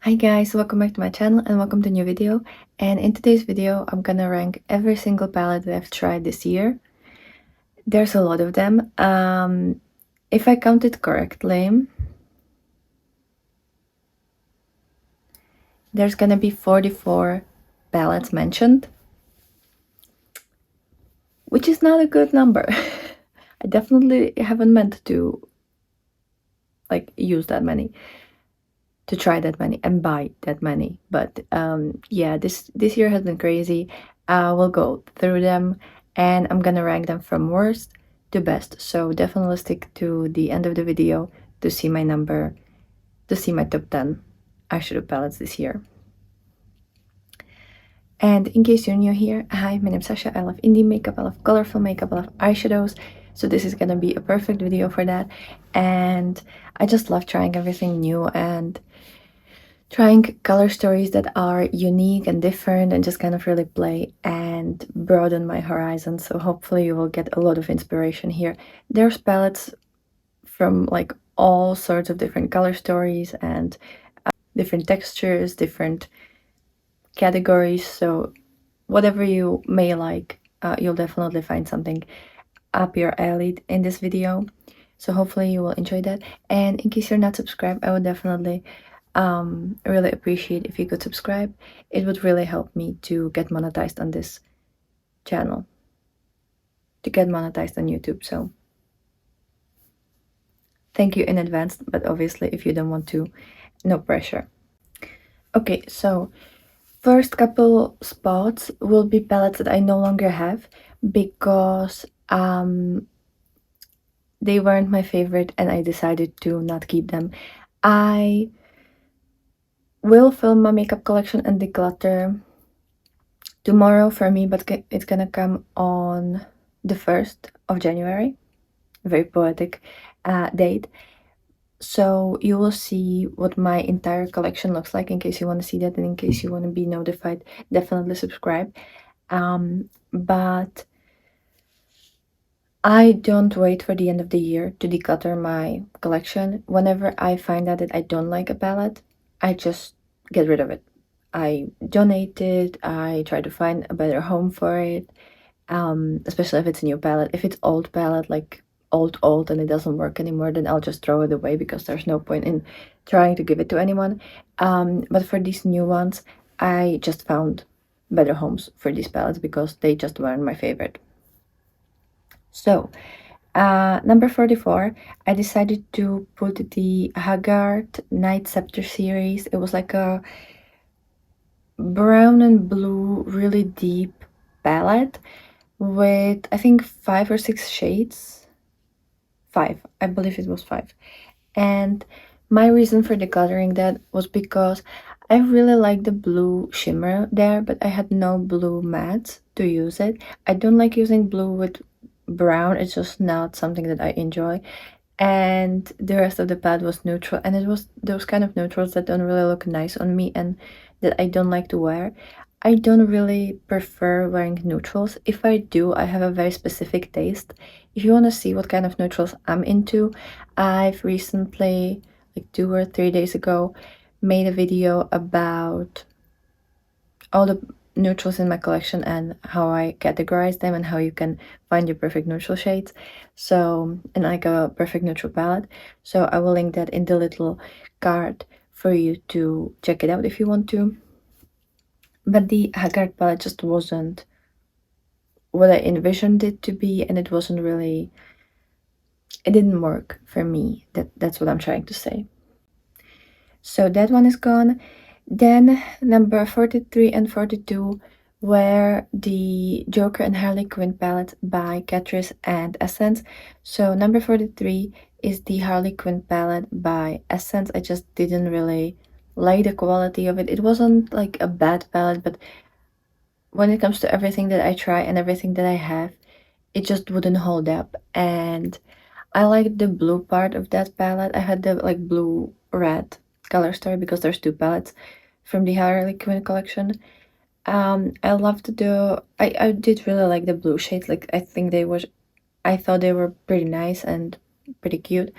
Hi guys, welcome back to my channel and welcome to a new video. And in today's video, I'm gonna rank every single palette that I've tried this year. There's a lot of them. If I counted correctly, there's gonna be 44 palettes mentioned, which is not a good number. I definitely haven't meant to use that many, to try that many and buy that many. But yeah, this year has been crazy. We'll go through them and I'm gonna rank them from worst to best. So definitely stick to the end of the video to see my number, to see my top 10 eyeshadow palettes this year. And in case you're new here, hi, my name's Sasha. I love indie makeup, I love colorful makeup, I love eyeshadows. So this is gonna be a perfect video for that. And I just love trying everything new and trying color stories that are unique and different and just kind of really play and broaden my horizon. So hopefully you will get a lot of inspiration here. There's palettes from like all sorts of different color stories and different textures, different categories. So whatever you may like, you'll definitely find something up your alley in this video. So hopefully you will enjoy that. And in case you're not subscribed, I would definitely really appreciate if you could subscribe. It would really help me to get monetized on this channel, to get monetized on YouTube. So thank you in advance, but obviously if you don't want to, no pressure. Okay, so first couple spots will be palettes that I no longer have because they weren't my favorite and I decided to not keep them. I will film my makeup collection and declutter tomorrow for me, but it's gonna come on the 1st of January. Very poetic date. So you will see what my entire collection looks like in case you want to see that, and in case you want to be notified, definitely subscribe. But I don't wait for the end of the year to declutter my collection. Whenever I find out that I don't like a palette, I just get rid of it. I donate it, I try to find a better home for it, especially if it's a new palette. If it's old palette, like old and it doesn't work anymore, then I'll just throw it away because there's no point in trying to give it to anyone. But for these new ones, I just found better homes for these palettes because they just weren't my favorite. So number 44, I decided to put the Haggard Night Scepter series. It was like a brown and blue, really deep palette with I think 5 or 6 shades. 5, I believe it was 5. And my reason for decluttering that was because I really like the blue shimmer there, but I had no blue mattes to use it. I don't like using blue with brown, it's just not something that I enjoy. And the rest of the palette was neutral, and it was those kind of neutrals that don't really look nice on me and that I don't like to wear. I don't really prefer wearing neutrals. If I do, I have a very specific taste. If you want to see what kind of neutrals I'm into, I've recently, like 2 or 3 days ago, made a video about all the neutrals in my collection and how I categorize them and how you can find your perfect neutral shades. So, and like a perfect neutral palette. So I will link that in the little card for you to check it out if you want to. But the Haggard palette just wasn't what I envisioned it to be, and it wasn't really, it didn't work for me. That's what I'm trying to say. So that one is gone. Then number 43 and 42 were the Joker and Harley Quinn palette by Catrice and Essence. So number 43 is the Harley Quinn palette by Essence. I just didn't really like the quality of it. It wasn't like a bad palette, but when it comes to everything that I try and everything that I have, it just wouldn't hold up. And I like the blue part of that palette. I had the like blue red color story because there's 2 palettes from the Harley Quinn collection. I loved I did really like the blue shades. Like I thought they were pretty nice, and pretty cute.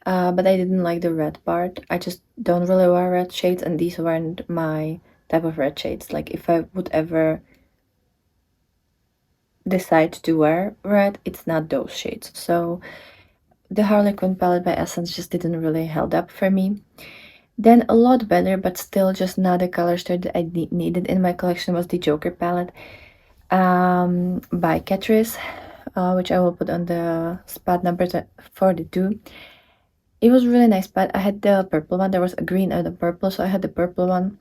But I didn't like the red part. I just don't really wear red shades, and these weren't my type of red shades. Like if I would ever decide to wear red, it's not those shades. So the Harlequin palette by Essence just didn't really held up for me. Then a lot better, but still just not the color story that I needed in my collection was the Joker palette by Catrice, which I will put on the spot number 42. It was really nice, but I had the purple one. There was a green and a purple, so I had the purple one.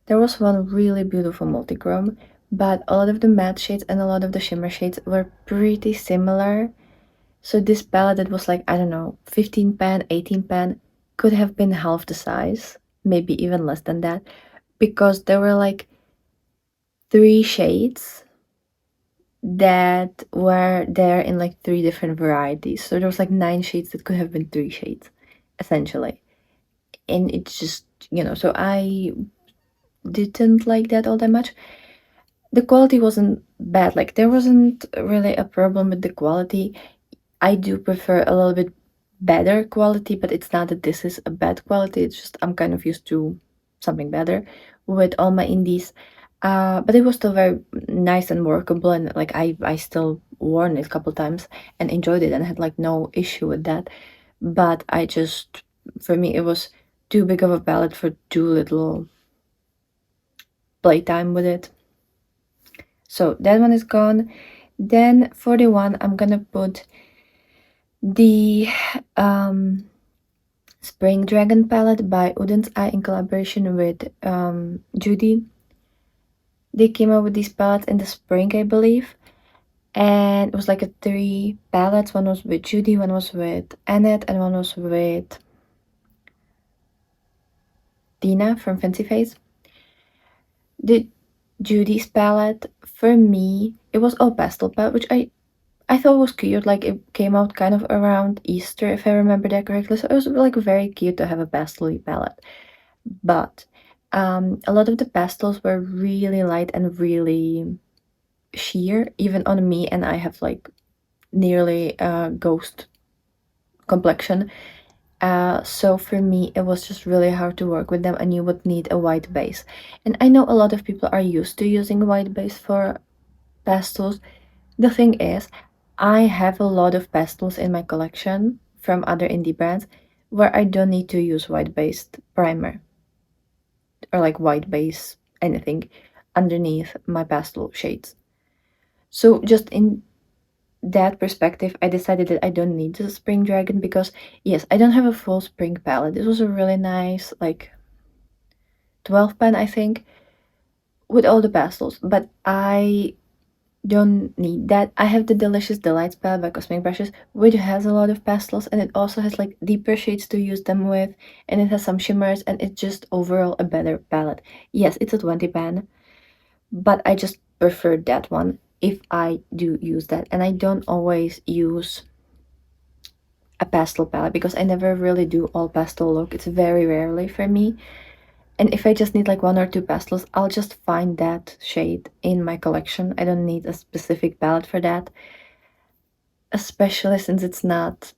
There was one really beautiful multichrome, but a lot of the matte shades and a lot of the shimmer shades were pretty similar. So this palette that was like, I don't know, 15 pan, 18 pan, could have been half the size, maybe even less than that, because there were like 3 shades that were there in like 3 different varieties. So there was like 9 shades that could have been 3 shades, essentially. And it's just, so I didn't like that all that much. The quality wasn't bad. Like there wasn't really a problem with the quality. I do prefer a little bit better quality, but it's not that this is a bad quality. It's just I'm kind of used to something better with all my indies. But it was still very nice and workable, and like I still worn it a couple times and enjoyed it and had like no issue with that. But I just, for me, it was too big of a palette for too little playtime with it. So that one is gone. Then for the one, I'm gonna put the Spring Dragon palette by Udens Eye in collaboration with Judy. They came out with these palettes in the spring, I believe. And it was like a 3 palettes. One was with Judy, one was with Annette, and one was with Dina from Fancy Face. The Judy's palette, for me, it was all pastel palette, which I thought was cute. Like it came out kind of around Easter, if I remember that correctly. So it was like very cute to have a pastel palette. But a lot of the pastels were really light and really sheer, even on me, and I have like nearly a ghost complexion. So for me, it was just really hard to work with them, and you would need a white base. And I know a lot of people are used to using white base for pastels. The thing is, I have a lot of pastels in my collection from other indie brands where I don't need to use white-based primer or like white base anything underneath my pastel shades. So just in that perspective, I decided that I don't need the Spring Dragon because yes, I don't have a full spring palette. This was a really nice like 12 pan, I think, with all the pastels, but I don't need that. I have the Delicious Delights palette by Cosmic Brushes, which has a lot of pastels, and it also has like deeper shades to use them with, and it has some shimmers, and it's just overall a better palette. Yes, it's a 20 pan, but I just prefer that one if I do use that, and I don't always use a pastel palette because I never really do all pastel look. It's very rarely for me. And if I just need like 1 or 2 pastels, I'll just find that shade in my collection. I don't need a specific palette for that, especially since it's not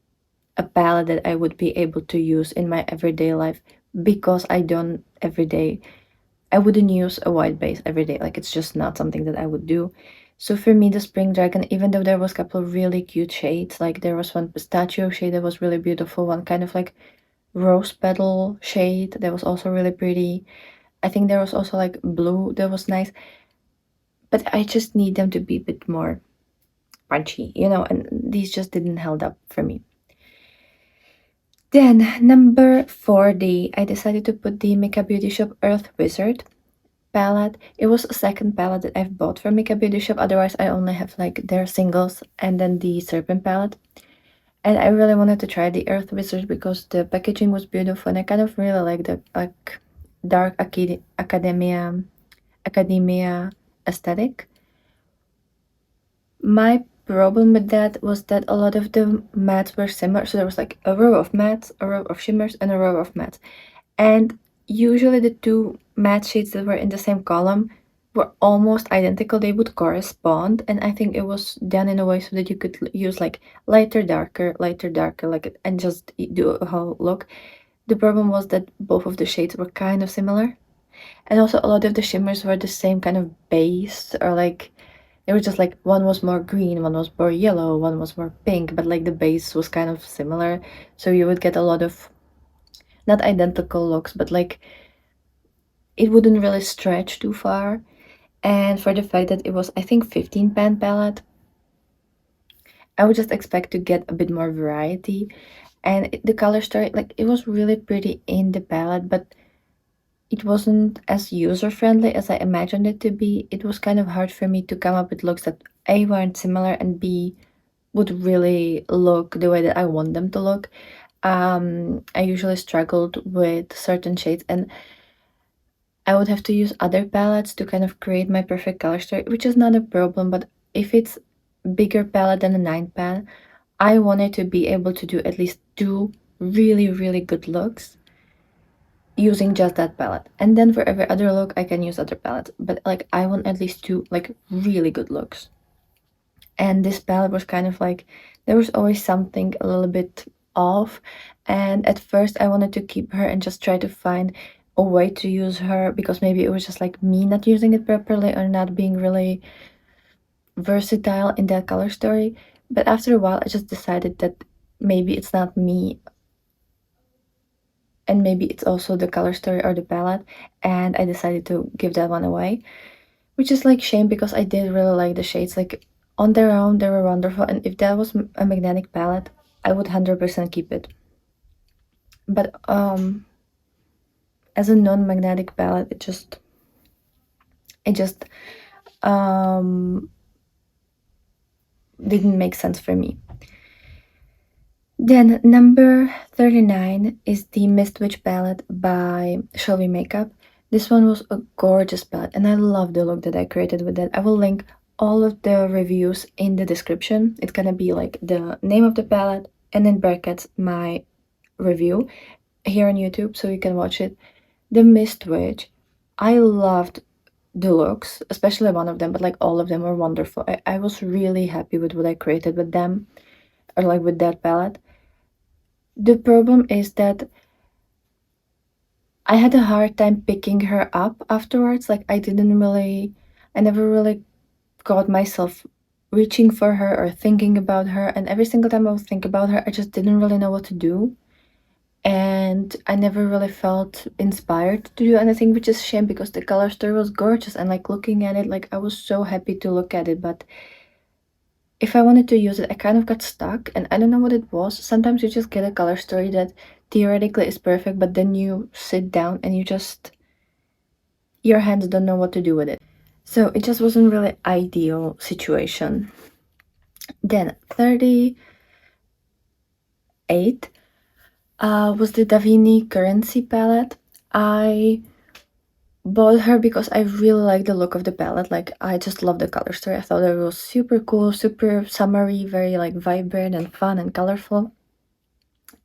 a palette that I would be able to use in my everyday life because I don't every day. I wouldn't use a white base every day. Like it's just not something that I would do. So for me, the Spring Dragon, even though there was a couple of really cute shades, like there was one pistachio shade that was really beautiful, one kind of like rose petal shade that was also really pretty. I think there was also like blue that was nice, but I just need them to be a bit more punchy, and these just didn't held up for me. Then number 40, I decided to put the Makeup Beauty Shop Earth Wizard palette. It was a second palette that I've bought from Makeup Beauty Shop. Otherwise, I only have like their singles and then the Serpent palette. And I really wanted to try the Earth Wizard because the packaging was beautiful, and I kind of really like the like dark academia aesthetic. My problem with that was that a lot of the mattes were similar. So there was like a row of mattes, a row of shimmers, and a row of mattes. And usually the 2 matte shades that were in the same column were almost identical. They would correspond, and I think it was done in a way so that you could use like lighter, darker, like, and just do a whole look. The problem was that both of the shades were kind of similar, and also a lot of the shimmers were the same kind of base, or like they were just like one was more green, one was more yellow, one was more pink, but like the base was kind of similar, so you would get a lot of not identical looks, but like it wouldn't really stretch too far. And for the fact that it was, I think, 15 pan palette, I would just expect to get a bit more variety. And the color story, like, it was really pretty in the palette, but it wasn't as user friendly as I imagined it to be. It was kind of hard for me to come up with looks that A, weren't similar, and B, would really look the way that I want them to look. I usually struggled with certain shades, and I would have to use other palettes to kind of create my perfect color story, which is not a problem, but if it's bigger palette than a 9 pan, I wanted to be able to do at least two really, really good looks using just that palette. And then for every other look, I can use other palettes. But like, I want at least two like really good looks. And this palette was kind of like, there was always something a little bit off. And at first, I wanted to keep her and just try to find a way to use her, because maybe it was just like me not using it properly or not being really versatile in that color story. But after a while, I just decided that maybe it's not me, and maybe it's also the color story or the palette, and I decided to give that one away, which is like shame because I did really like the shades. Like, on their own, they were wonderful, and if that was a magnetic palette, I would 100% keep it. But as a non-magnetic palette, it just didn't make sense for me. Then number 39 is the Mist Witch palette by Shelby Makeup. This one was a gorgeous palette, and I love the look that I created with it. I will link all of the reviews in the description. It's gonna be like the name of the palette and in brackets my review here on YouTube, so you can watch it. The Mist Witch, I loved the looks, especially one of them, but like all of them were wonderful. I was really happy with what I created with them, or like with that palette. The problem is that I had a hard time picking her up afterwards. Like, I never really got myself reaching for her or thinking about her. And every single time I would think about her, I just didn't really know what to do. And I never really felt inspired to do anything, which is a shame because the color story was gorgeous. And like looking at it, like I was so happy to look at it. But if I wanted to use it, I kind of got stuck, and I don't know what it was. Sometimes you just get a color story that theoretically is perfect, but then you sit down and your hands don't know what to do with it. So it just wasn't really ideal situation. Then 38 was the Davini Currency palette. I bought her because I really like the look of the palette. Like, I just love the color story. I thought it was super cool, super summery, very like vibrant and fun and colorful.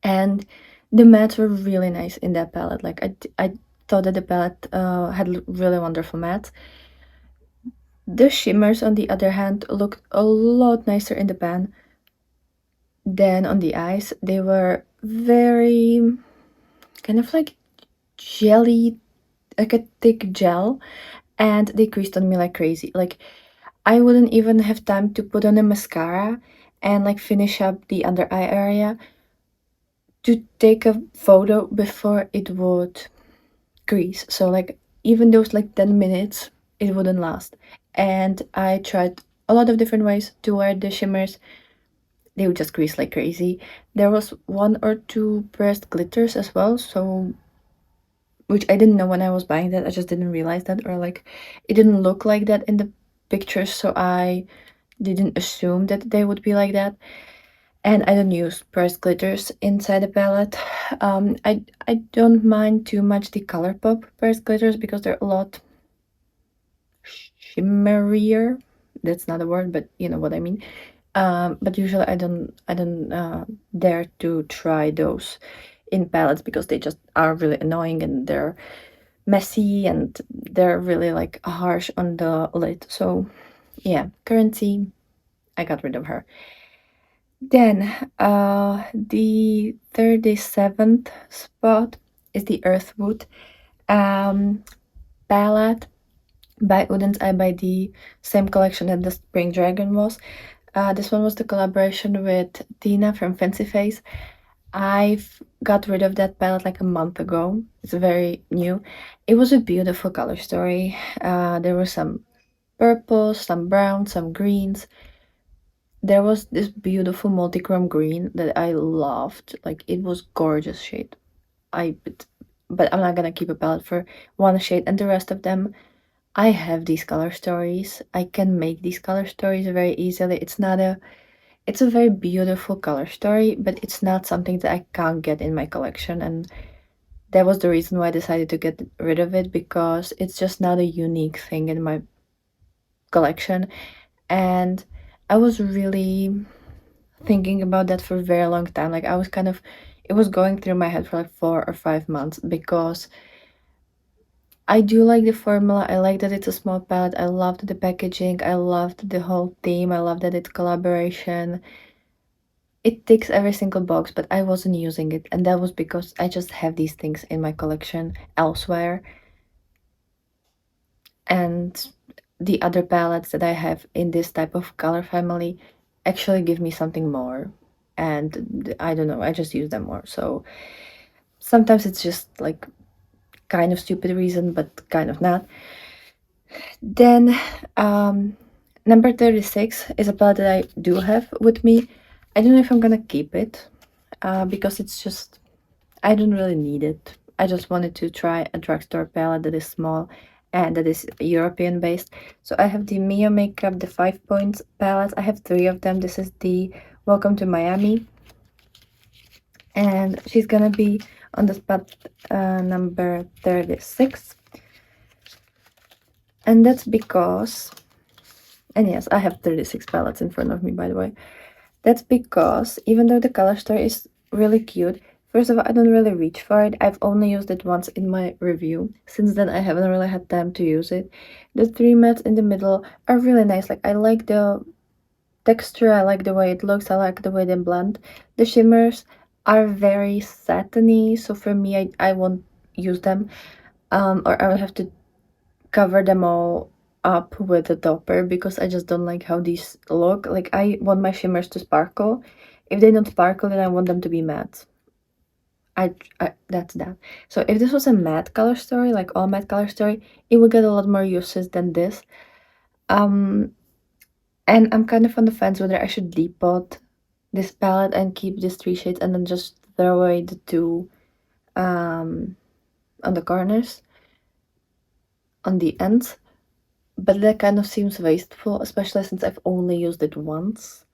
And the mattes were really nice in that palette. Like, I thought that the palette had really wonderful mattes. The shimmers, on the other hand, looked a lot nicer in the pan than on the eyes. They were very kind of like jelly, like a thick gel, and they creased on me like crazy. Like, I wouldn't even have time to put on a mascara and like finish up the under eye area to take a photo before it would crease. So like, even those like 10 minutes, it wouldn't last. And I tried a lot of different ways to wear the shimmers. They would just crease like crazy. There was one or two pressed glitters as well, so which I didn't know when I was buying that. I just didn't realize that, or like it didn't look like that in the pictures, so I didn't assume that they would be like that. And I don't use pressed glitters inside the palette. I don't mind too much the ColourPop pressed glitters because they're a lot shimmerier. That's not a word, but you know what I mean. But usually I don't dare to try those in palettes because they just are really annoying, and they're messy and they're really like harsh on the lid. So yeah, currency, I got rid of her. Then the 37th spot is the Earthwood palette by Wouldn't I, by the same collection that the Spring Dragon was. This one was the collaboration with Tina from Fancy Face. I've got rid of that palette like a month ago. It's very new. It was a beautiful color story. There were some purples, some browns, some greens. There was this beautiful multichrome green that I loved. Like it was gorgeous shade. I but I'm not gonna keep a palette for one shade, and the rest of them I have these color stories. I can make these color stories very easily. It's a very beautiful color story, but it's not something that I can't get in my collection, and that was the reason why I decided to get rid of it, because it's just not a unique thing in my collection. And I was really thinking about that for a very long time. Like I was kind of it was going through my head for like 4 or 5 months, because I do like the formula. I like that it's a small palette. I loved the packaging. I loved the whole theme. I love that it's collaboration. It ticks every single box, but I wasn't using it. And that was because I just have these things in my collection elsewhere. And the other palettes that I have in this type of color family actually give me something more. And I don't know, I just use them more. So sometimes it's just like kind of stupid reason, but kind of not. Then number 36 is a palette that I do have with me. I don't know if I'm gonna keep it because it's just, I don't really need it. I just wanted to try a drugstore palette that is small and that is European based. So I have the Mio Makeup, the 5 points palette. I have 3 of them. This is the Welcome to Miami. And she's gonna be on the spot number 36. And that's because, and yes, I have 36 palettes in front of me, by the way. That's because even though the color story is really cute, first of all, I don't really reach for it. I've only used it once in my review. Since then, I haven't really had time to use it. The 3 mattes in the middle are really nice. Like, I like the texture, I like the way it looks, I like the way they blend. The shimmers are very satiny, so for me, I won't use them. Or I will have to cover them all up with a topper, because I just don't like how these look. Like, I want my shimmers to sparkle. If they don't sparkle, then I want them to be matte. I that's that. So if this was a matte color story, like all matte color story, it would get a lot more uses than this. And I'm kind of on the fence whether I should depot this palette and keep these 3 shades and then just throw away the 2 on the corners, on the ends. But that kind of seems wasteful, especially since I've only used it once.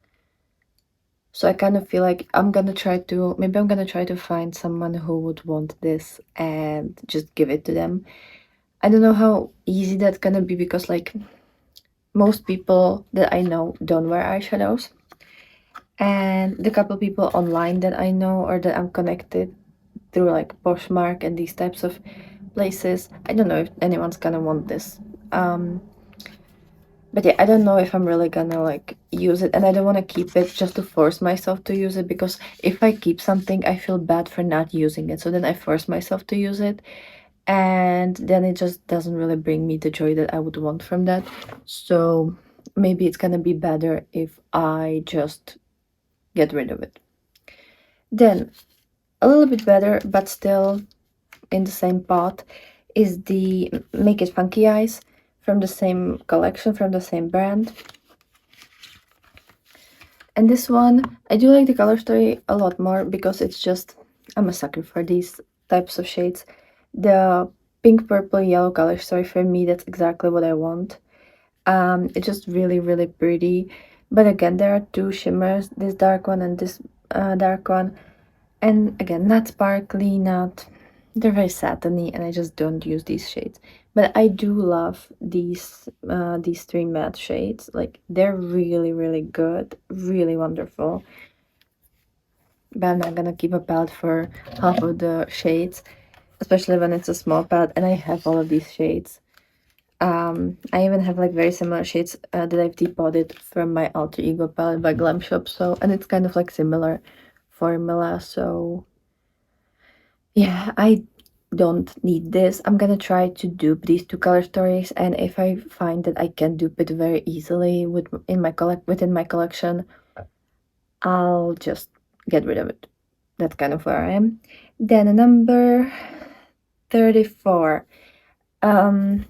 So I kind of feel like I'm gonna try to find someone who would want this and just give it to them. I don't know how easy that's gonna be, because like most people that I know don't wear eyeshadows. And the couple people online that I know or that I'm connected through like Poshmark and these types of places, I don't know if anyone's gonna want this. But yeah, I don't know if I'm really gonna like use it, and I don't want to keep it just to force myself to use it, because if I keep something, I feel bad for not using it. So then I force myself to use it, and then it just doesn't really bring me the joy that I would want from that. So maybe it's gonna be better if I just get rid of it. Then a little bit better, but still in the same pot, is the Make It Funky Eyes from the same collection, from the same brand. And this one, I do like the color story a lot more, because it's just, I'm a sucker for these types of shades. The pink, purple, yellow color story, for me, that's exactly what I want. It's just really, really pretty. But again, there are 2 shimmers, this dark one and this dark one. And again, not sparkly, they're very satiny, and I just don't use these shades. But I do love these 3 matte shades. Like, they're really, really good, really wonderful. But I'm not gonna keep a palette for half of the shades. especially when it's a small palette, and I have all of these shades. I even have like very similar shades that I've depotted from my Alter Ego palette by Glam Shop. So, and it's kind of like similar formula. So, yeah, I don't need this. I'm gonna try to dupe these two color stories, and if I find that I can dupe it very easily within my collection, I'll just get rid of it. That's kind of where I am. Then number 34. Um,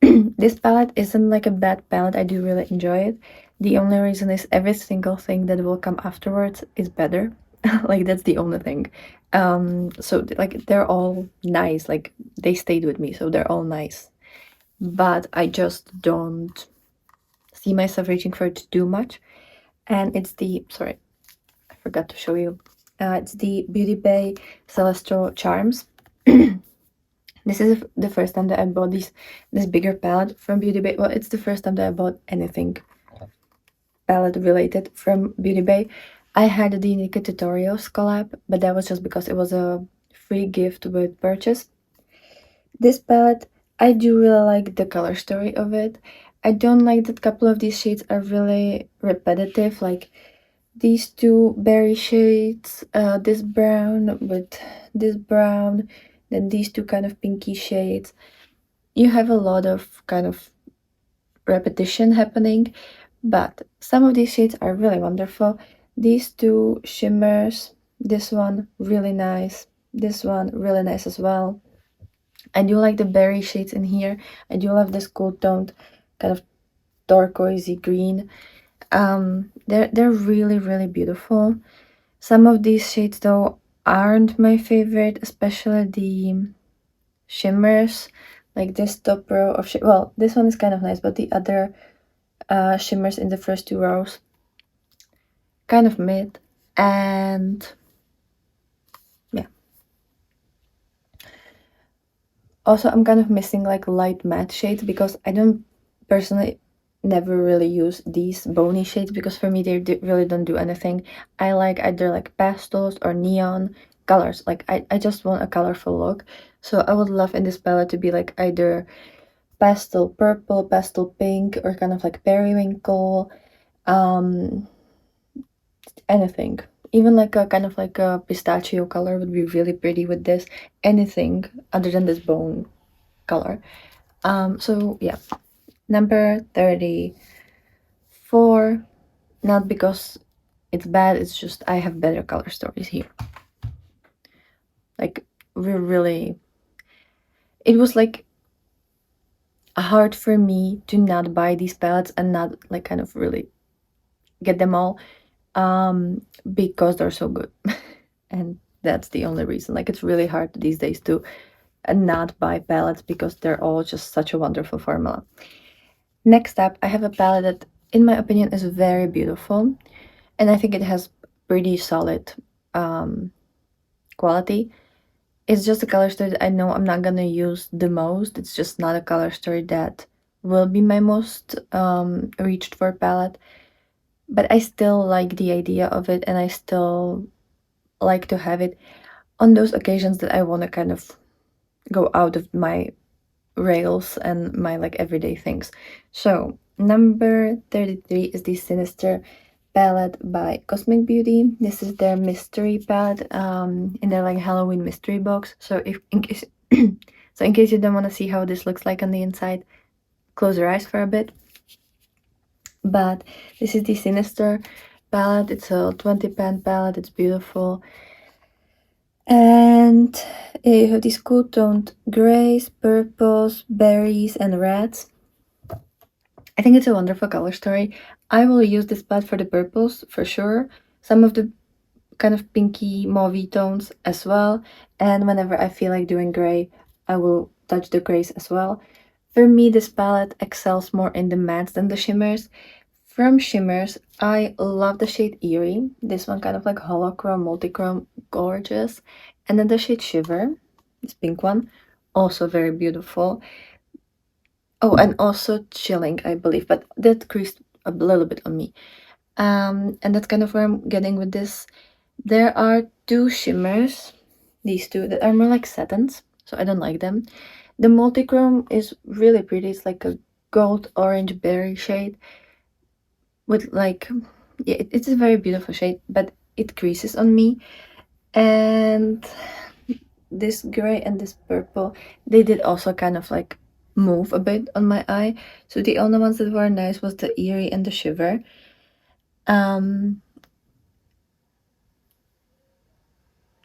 this palette isn't like a bad palette. I do really enjoy it. The only reason is every single thing that will come afterwards is better. Like that's the only thing. So like they're all nice. Like they stayed with me, so they're all nice. But I just don't see myself reaching for it too much. And it's the sorry, I forgot to show you. It's the Beauty Bay Celestial Charms. This is the first time that I bought this bigger palette from Beauty Bay. Well, it's the first time that I bought anything palette related from Beauty Bay. I had the Nika Tutorials collab, but that was just because it was a free gift with purchase. This palette, I do really like the color story of it. I don't like that a couple of these shades are really repetitive, like these two berry shades, this brown with this brown, then these two kind of pinky shades. You have a lot of kind of repetition happening, but some of these shades are really wonderful. These two shimmers, this one really nice, this one really nice as well. I do like the berry shades in here. I do love this cool toned kind of turquoisey green. They're really beautiful. Some of these shades though aren't my favorite, especially the shimmers, like this top row of well, this one is kind of nice, but the other shimmers in the first two rows kind of mid. And yeah, also I'm kind of missing like light matte shades because I don't personally never really use these bony shades because for me they really don't do anything. I like either like pastels or neon colors. Like I just want a colorful look. So I would love in this palette to be like either pastel purple, pastel pink, or kind of like periwinkle, anything. Even like a kind of like a pistachio color would be really pretty with this. Anything other than this bone color. So yeah, number 34. Not because it's bad, it's just I have better color stories here. Like we're really, it was like hard for me to not buy these palettes and not like kind of really get them all because they're so good. And that's the only reason. Like it's really hard these days to not buy palettes because they're all just such a wonderful formula. Next up, I have a palette that in my opinion is very beautiful, and I think it has pretty solid quality. It's just a color story that I know I'm not gonna use the most. It's just not a color story that will be my most reached for palette, but I still like the idea of it, and I still like to have it on those occasions that I want to kind of go out of my rails and my like everyday things. So number 33 is the Sinister palette by Cosmic Beauty. This is their mystery palette in their like Halloween mystery box. So if in case so in case you don't want to see how this looks like on the inside, close your eyes for a bit. But this is the Sinister palette. It's a 20 pan palette. It's beautiful. And you have these cool toned grays, purples, berries, and reds. I think it's a wonderful color story. I will use this palette for the purples for sure. Some of the kind of pinky mauvey tones as well. And whenever I feel like doing gray, I will touch the grays as well. For me, this palette excels more in the mattes than the shimmers. From shimmers, I love the shade Eerie. This one kind of like holochrome, multichrome, gorgeous. And then the shade Shiver, this pink one, also very beautiful. Oh, and also Chilling, I believe, but that creased a little bit on me. And that's kind of where I'm getting with this. There are two shimmers, these two, that are more like satins. so I don't like them. The multichrome is really pretty. It's like a gold orange berry shade with like, yeah, it's a very beautiful shade, but it creases on me. And this gray and this purple, they did also kind of like move a bit on my eye. So the only ones that were nice was the Eerie and the Shiver.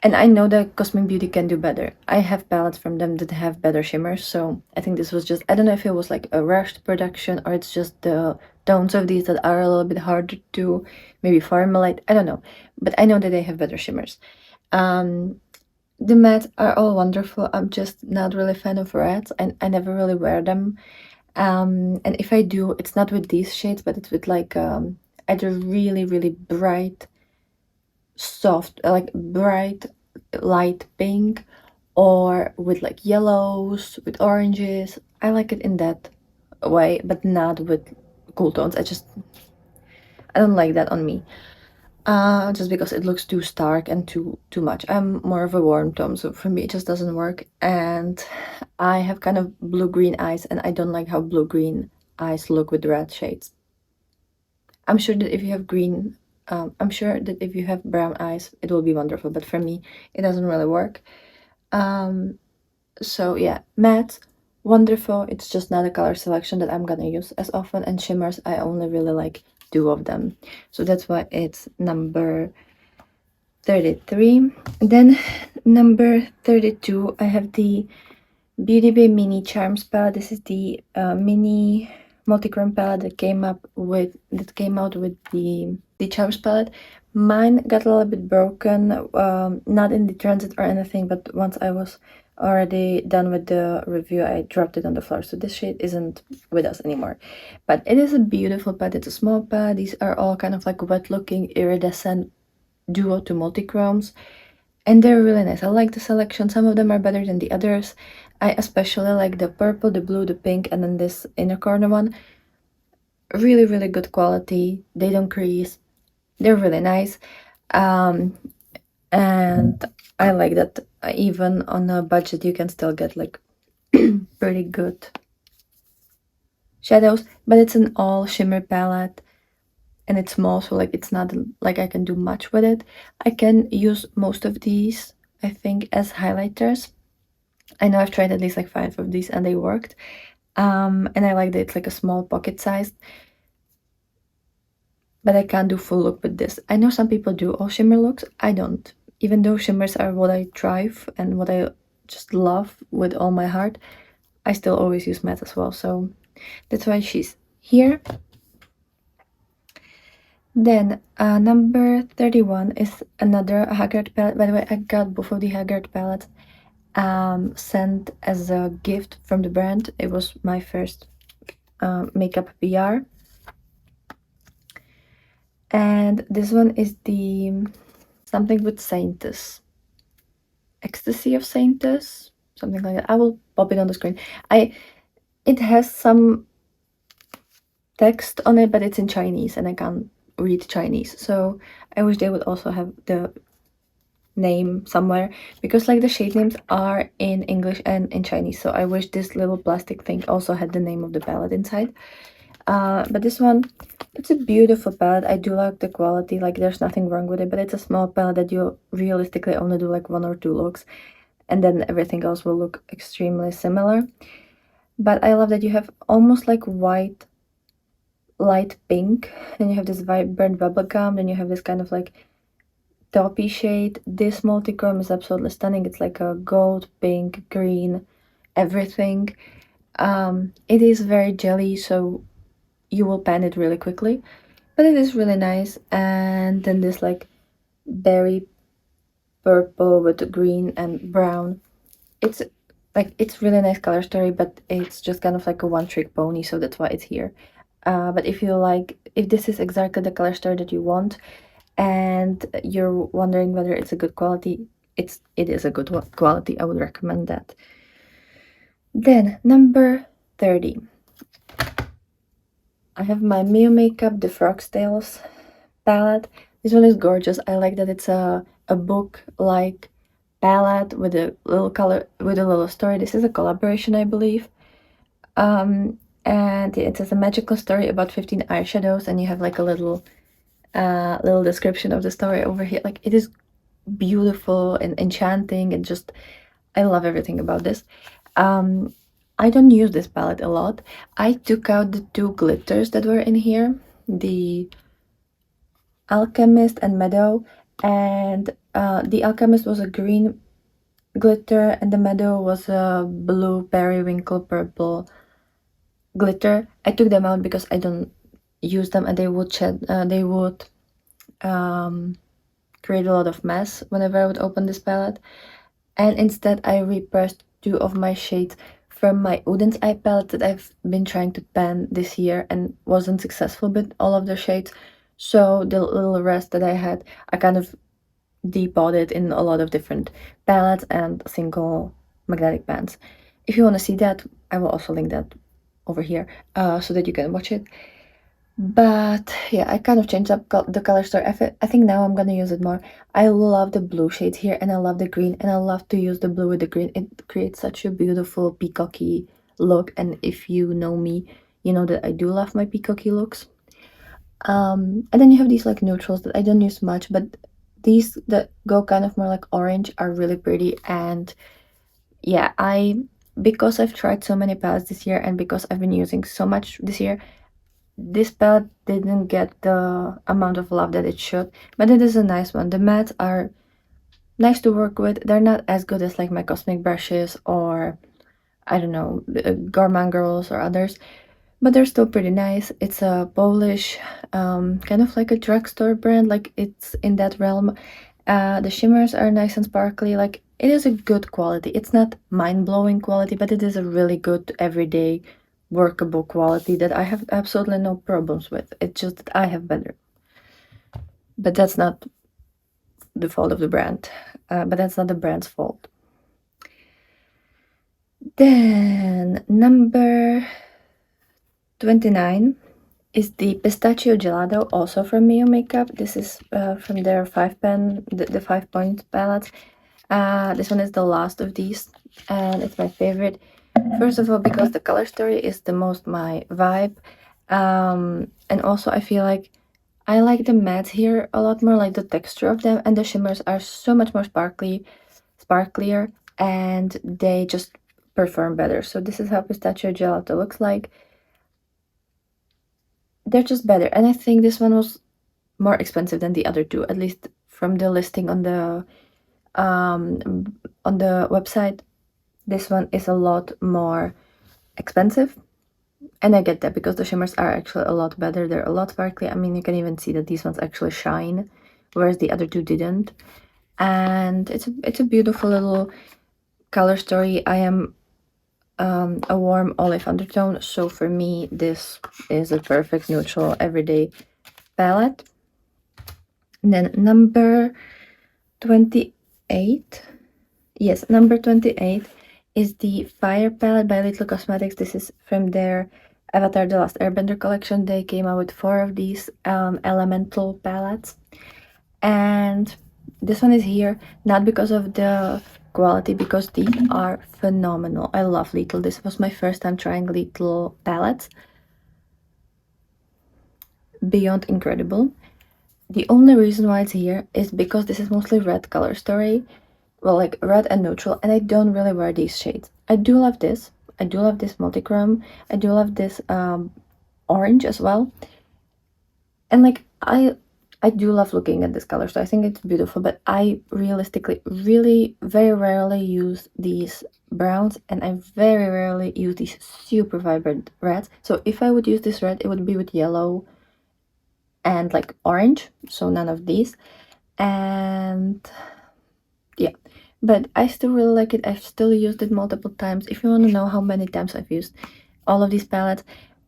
And I know that Cosmic Beauty can do better. I have palettes from them that have better shimmers, so I think this was just, I don't know if it was like a rushed production or it's just the tones of these that are a little bit harder to maybe formulate. I don't know, but I know that they have better shimmers. The mattes are all wonderful. I'm just not really a fan of reds, and I never really wear them. And if I do, it's not with these shades, but it's with like either really, really bright, soft, like bright light pink, or with like yellows, with oranges. I like it in that way, but not with cool tones. I don't like that on me. Just because it looks too stark and too much. I'm more of a warm tone, so for me it just doesn't work. And I have kind of blue-green eyes, and I don't like how blue-green eyes look with red shades. I'm sure that if you have green, I'm sure that if you have brown eyes, it will be wonderful, but for me, it doesn't really work. So yeah, matte, wonderful. It's just not a color selection that I'm gonna use as often, and shimmers, I only really like 2 of them. So that's why it's number 33. Then number 32, I have the Beauty Bay Mini Charms palette. This is the mini multichrome palette that came out with the Charms palette. Mine got a little bit broken, not in the transit or anything, but once I was already done with the review, I dropped it on the floor. So this shade isn't with us anymore. But it is a beautiful palette. It's a small palette. These are all kind of like wet looking iridescent duo to multichromes, and they're really nice. I like the selection. Some of them are better than the others. I especially like the purple, the blue, the pink, and then this inner corner one. Really, really good quality. They don't crease. They're really nice. And I like that even on a budget you can still get like pretty good shadows, but it's an all shimmer palette and it's small, so like it's not like I can do much with it. I can use most of these, I think, as highlighters. I know I've tried at least like 5 of these and they worked. And I like that it's like a small pocket size, but I can't do full look with this. I know some people do all shimmer looks. I don't. Even though shimmers are what I thrive and what I just love with all my heart, I still always use matte as well. So that's why she's here. Then number 31 is another Haggard palette. By the way, I got both of the Haggard palettes sent as a gift from the brand. It was my first makeup PR. And this one is the something with Saintus. Ecstasy of Saintus, something like that. I will pop it on the screen. It has some text on it, but it's in Chinese and I can't read Chinese. So I wish they would also have the name somewhere, because like the shade names are in English and in Chinese. So I wish this little plastic thing also had the name of the palette inside. But this one, it's a beautiful palette. I do like the quality, like there's nothing wrong with it, but it's a small palette that you realistically only do like 1 or 2 looks, and then everything else will look extremely similar. But I love that you have almost like white, light pink, then you have this vibrant bubblegum, then you have this kind of like taupey shade. This multichrome is absolutely stunning. It's like a gold, pink, green, everything. It is very jelly, so you will pan it really quickly, but it is really nice. And then this like berry purple with green and brown. It's like, it's really nice color story, but it's just kind of like a one-trick pony, so that's why it's here. But if this is exactly the color story that you want and you're wondering whether it's a good quality, it is a good quality. I would recommend that. Then number 30, I have my Mio Makeup The Frog's Tales palette. This one is gorgeous. I like that it's a book like palette with a little color, with a little story. This is a collaboration, I believe. And it has a magical story about 15 eyeshadows, and you have like a little description of the story over here. Like, it is beautiful and enchanting, and just, I love everything about this. I don't use this palette a lot. I took out the two glitters that were in here, the Alchemist and Meadow, and the Alchemist was a green glitter, and the Meadow was a blue periwinkle purple glitter. I took them out because I don't use them, and they would create a lot of mess whenever I would open this palette. And instead I repressed two of my shades from my Udens eye palette that I've been trying to pan this year and wasn't successful with all of the shades. So the little rest that I had, I kind of depotted in a lot of different palettes and single magnetic pans. If you want to see that, I will also link that over here so that you can watch it. But yeah, I kind of changed up the color story. I think now I'm gonna use it more. I love the blue shade here, and I love the green, and I love to use the blue with the green. It creates such a beautiful peacocky look, and if you know me, you know that I do love my peacocky looks. And then you have these like neutrals that I don't use much, but these that go kind of more like orange are really pretty. And yeah, because I've tried so many palettes this year, and because I've been using so much this year, this palette didn't get the amount of love that it should, but it is a nice one. The mattes are nice to work with. They're not as good as like my Cosmic brushes or, I don't know, Gourmand Girls or others, but they're still pretty nice. It's a Polish, kind of like a drugstore brand, like it's in that realm. The shimmers are nice and sparkly. Like, it is a good quality. It's not mind-blowing quality, but it is a really good everyday workable quality that I have absolutely no problems with. It's just that I have better. But that's not the fault of the brand. But that's not the brand's fault. Then number 29 is the Pistachio Gelato, also from Mio Makeup. This is from their 5-pen, the 5-point palette. This one is the last of these, and it's my favorite. First of all, because the color story is the most my vibe, and also I feel like I like the mattes here a lot more, like the texture of them, and the shimmers are so much more sparklier, and they just perform better. So this is how Pistachio Gelato looks like. They're just better, and I think this one was more expensive than the other two, at least from the listing on the website. This one is a lot more expensive, and I get that because the shimmers are actually a lot better. They're a lot sparkly. I mean, you can even see that these ones actually shine, whereas the other two didn't. And it's a beautiful little color story. I am a warm olive undertone, so for me this is a perfect neutral everyday palette. And then number 28, yes, number 28 is the Fire palette by Little Cosmetics. This is from their Avatar: The Last Airbender collection. They came out with 4 of these elemental palettes, and this one is here not because of the quality, because these are phenomenal. I love Little. This was my first time trying Little palettes. Beyond incredible. The only reason why it's here is because this is mostly red color story, well, like red and neutral, and I don't really wear these shades. I do love this. I do love this multichrome. I do love this orange as well. And like, I do love looking at this color, so I think it's beautiful, but I realistically really very rarely use these browns, and I very rarely use these super vibrant reds. So if I would use this red, it would be with yellow and like orange, so none of these. And yeah, but I still really like it. I've still used it multiple times. If you want to know how many times I've used all of these palettes,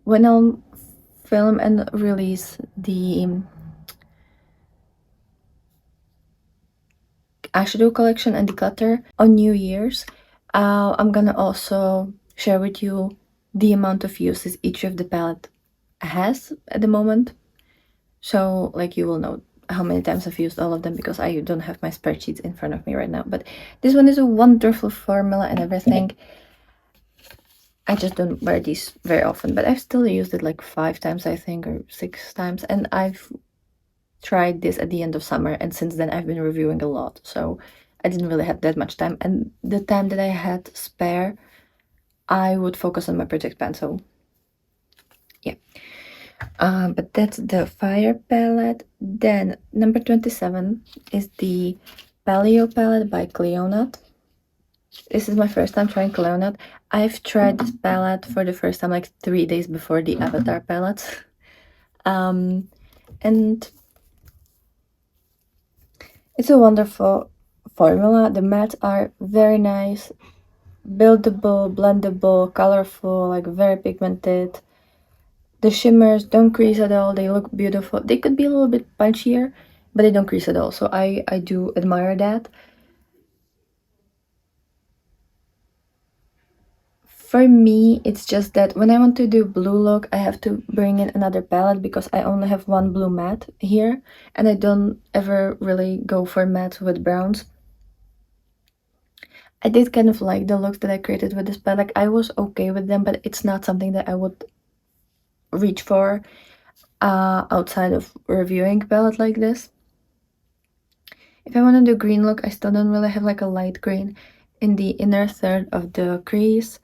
when I'll film and release the eyeshadow collection and Declutter on New Year's, I'm gonna also share with you the amount of uses each of the palette has at the moment, so like you will know how many times I've used all of them because I don't have my spreadsheets in front of me right now. But this one is a wonderful formula and everything. I just don't wear these very often, but I've still used it like 5 times, I think, or 6 times. And I've tried this at the end of summer, and since then I've been reviewing a lot. So I didn't really have that much time. And the time that I had spare, I would focus on my project pen. So yeah. But that's the Fire palette. Then number 27 is the Paleo palette by Cleonut. This is my first time trying Cleonut. I've tried this palette for the first time like 3 days before the Avatar palettes. And it's a wonderful formula. The mattes are very nice, buildable, blendable, colorful, like very pigmented. The shimmers don't crease at all. They look beautiful. They could be a little bit punchier, but they don't crease at all. So I do admire that. For me, it's just that when I want to do blue look, I have to bring in another palette because I only have one blue matte here, and I don't ever really go for mattes with browns. I did kind of like the looks that I created with this palette. Like, I was okay with them, but it's not something that I would reach for outside of reviewing a palette like this. If I want to do green look, I still don't really have like a light green in the inner third of the crease.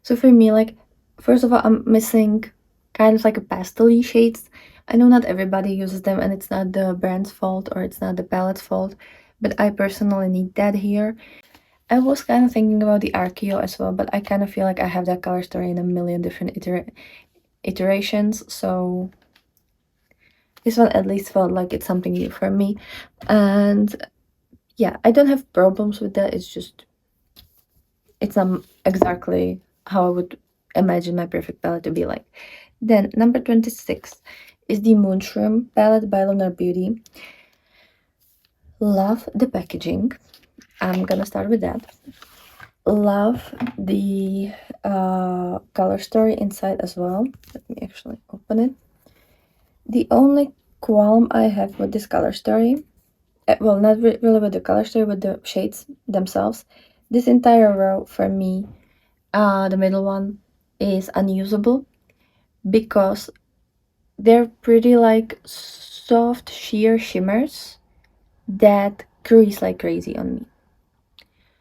So for me, like, first of all, I'm missing kind of like a pastel-y shades. I know not everybody uses them, and it's not the brand's fault or it's not the palette's fault, but I personally need that here. I was kind of thinking about the Archeo as well, but I kind of feel like I have that color story in a million different iterations, so this one at least felt like it's something new for me. And yeah, I don't have problems with that. It's just, it's not exactly how I would imagine my perfect palette to be like. Then number 26 is the Moonshroom palette by Lunar Beauty. Love the packaging. I'm gonna start with that. Love the color story inside as well. Let me actually open it. The only qualm I have with this color story, well, not really with the color story, with the shades themselves. This entire row for me, the middle one, is unusable because they're pretty like soft sheer shimmers that crease like crazy on me.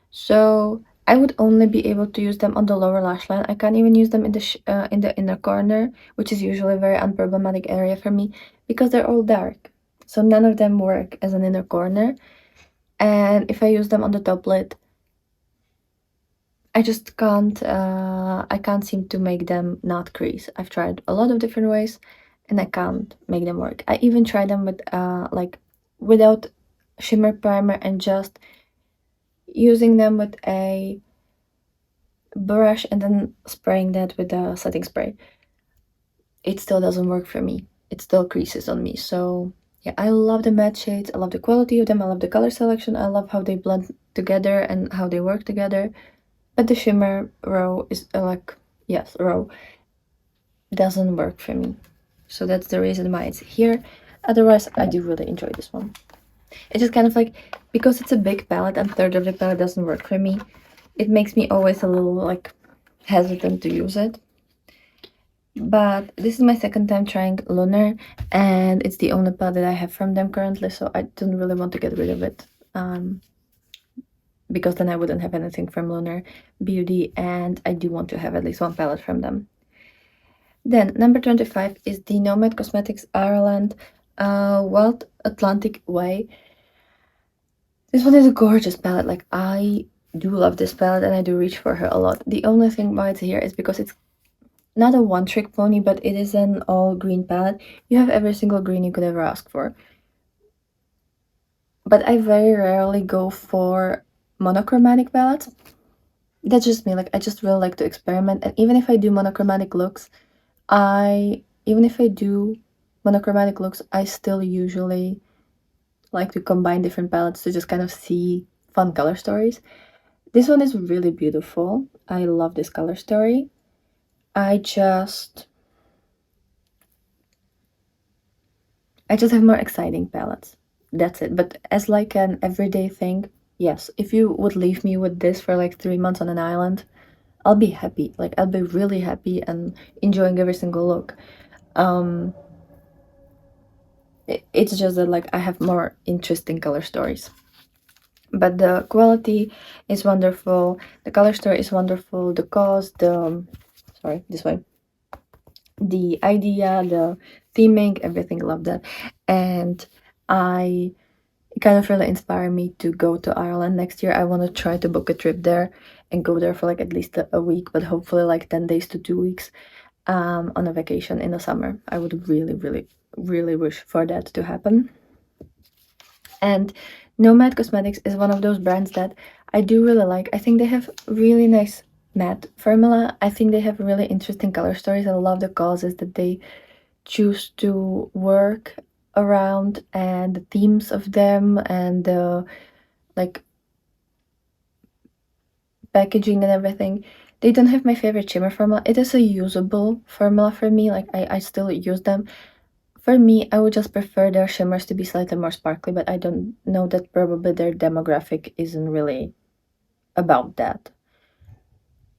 So I would only be able to use them on the lower lash line. I can't even use them in the inner corner, which is usually a very unproblematic area for me because they're all dark. So none of them work as an inner corner. And if I use them on the top lid, I just can't, I can't seem to make them not crease. I've tried a lot of different ways and I can't make them work. I even tried them with, like, without shimmer primer and just using them with a brush and then spraying that with a setting spray. It still doesn't work for me. It still creases on me. So yeah, I love the matte shades. I love the quality of them. I love the color selection. I love how they blend together and how they work together. But the shimmer row is row doesn't work for me. So that's the reason why it's here. Otherwise, I do really enjoy this one. It's just kind of like, because it's a big palette and third of the palette doesn't work for me, it makes me always a little like hesitant to use it. But this is my second time trying Lunar, and it's the only palette that I have from them currently, so I don't really want to get rid of it. Because then I wouldn't have anything from Lunar Beauty, and I do want to have at least one palette from them. Then number 25 is the Nomad Cosmetics Ireland Wild Atlantic Way. This one is a gorgeous palette. Like, I do love this palette and I do reach for her a lot. The only thing why it's here is because it's not a one-trick pony, but it is an all-green palette. You have every single green you could ever ask for. But I very rarely go for monochromatic palettes. That's just me. Like, I just really like to experiment. And even if I do monochromatic looks, I still usually like to combine different palettes to just kind of see fun color stories. This one is really beautiful. I love this color story. I just have more exciting palettes. that's it. But as like an everyday thing, yes, if you would leave me with this for like 3 months on an island, I'll be happy. Like, I'll be really happy and enjoying every single look. It's just that like I have more interesting color stories. But the quality is wonderful, the color story is wonderful, the cost, the sorry, this way, the idea, the theming, everything, love that. And I it kind of really inspired me to go to Ireland next year. I want to try to book a trip there and go there for like at least a week, but hopefully like 10 days to 2 weeks on a vacation in the summer. I would really, really, really wish for that to happen. And Nomad Cosmetics is one of those brands that I do really like. I think they have really nice matte formula. I think they have really interesting color stories. I love the causes that they choose to work around and the themes of them and the like packaging and everything. They don't have my favorite shimmer formula. It is a usable formula for me. Like I still use them. For me, I would just prefer their shimmers to be slightly more sparkly, but I don't know that probably their demographic isn't really about that.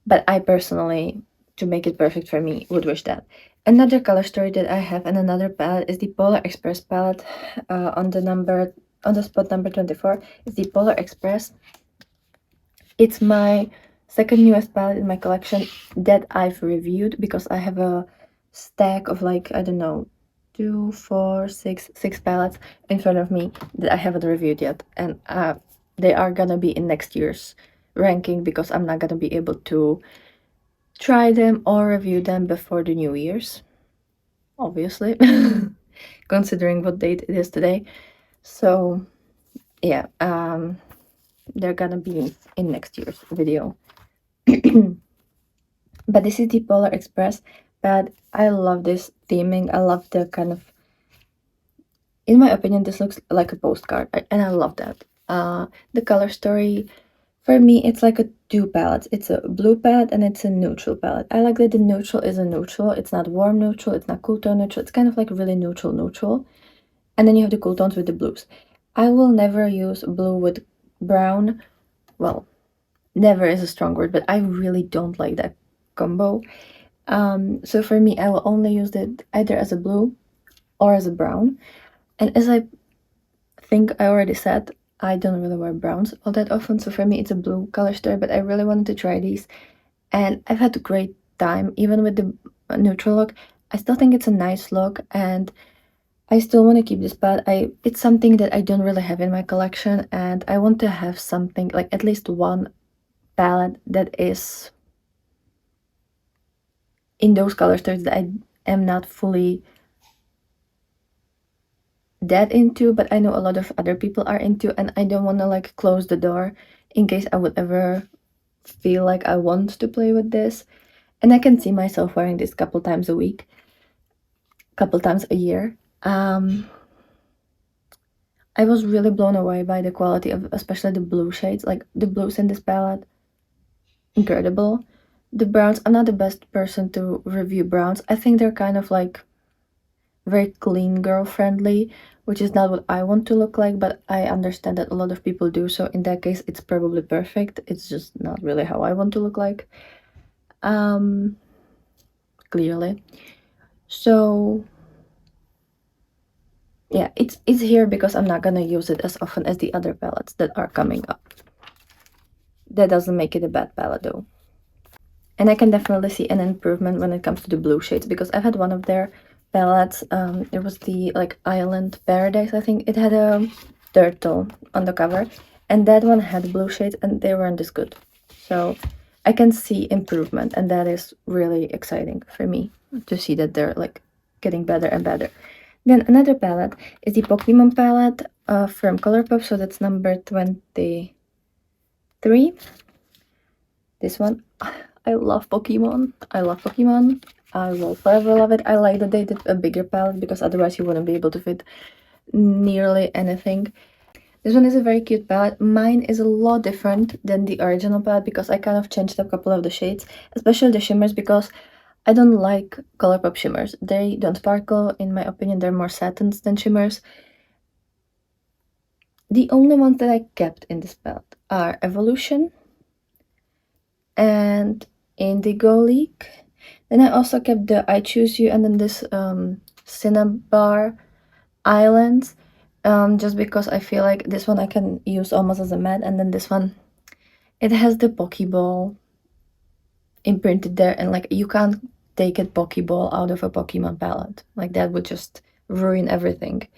But I personally, to make it perfect for me, would wish that. Another color story that I have and another palette is the Polar Express palette. On the spot number 24 is the Polar Express. It's my second newest palette in my collection that I've reviewed because I have a stack of like, I don't know, 6 palettes in front of me that I haven't reviewed yet. And they are gonna be in next year's ranking because I'm not gonna be able to try them or review them before the New Year's, obviously, considering what date it is today. So yeah, they're gonna be in next year's video. But this is the Polar Express, but I love this theming. I love the kind of, in my opinion, this looks like a postcard, and I love that. The color story, for me, it's like a two palettes. It's a blue palette and it's a neutral palette. I like that the neutral is a neutral. It's not warm neutral, it's not cool tone neutral. It's kind of like really neutral neutral. And then you have the cool tones with the blues. I will never use blue with brown. Well, never is a strong word, but I really don't like that combo. So for me, I will only use it either as a blue or as a brown. And as I think I already said, I don't really wear browns all that often, so for me it's a blue color story, but I really wanted to try these. And I've had a great time, even with the neutral look. I still think it's a nice look, and I still want to keep this palette. It's something that I don't really have in my collection, and I want to have something, like at least one palette that is in those color stories that I am not fully that into, but I know a lot of other people are into, and I don't want to like close the door in case I would ever feel like I want to play with this. And I can see myself wearing this couple times a week, couple times a year. I was really blown away by the quality of especially the blue shades, like the blues in this palette, incredible. The browns, I'm not the best person to review browns. I think they're kind of like very clean girl friendly, which is not what I want to look like, but I understand that a lot of people do, so in that case it's probably perfect. It's just not really how I want to look like, clearly. So yeah, it's here because I'm not gonna use it as often as the other palettes that are coming up. That doesn't make it a bad palette though. And I can definitely see an improvement when it comes to the blue shades, because I've had one of their palettes. It was the like Island Paradise, I think. It had a turtle on the cover, and that one had blue shades and they weren't as good. So I can see improvement, and that is really exciting for me to see that they're like getting better and better. Then another palette is the Pokemon palette from Colourpop, so that's number 23. This one. I love Pokemon. I love Pokemon. I will forever love it. I like that they did a bigger palette because otherwise you wouldn't be able to fit nearly anything. This one is a very cute palette. Mine is a lot different than the original palette because I kind of changed up a couple of the shades, especially the shimmers, because I don't like Colourpop shimmers. They don't sparkle. In my opinion, they're more satins than shimmers. The only ones that I kept in this palette are Evolution and Indigo Leak. Then I also kept the I Choose You and then this Cinnabar Islands, just because I feel like this one I can use almost as a matte, and then this one, it has the Pokeball imprinted there, and like you can't take a Pokeball out of a Pokemon palette. Like that would just ruin everything.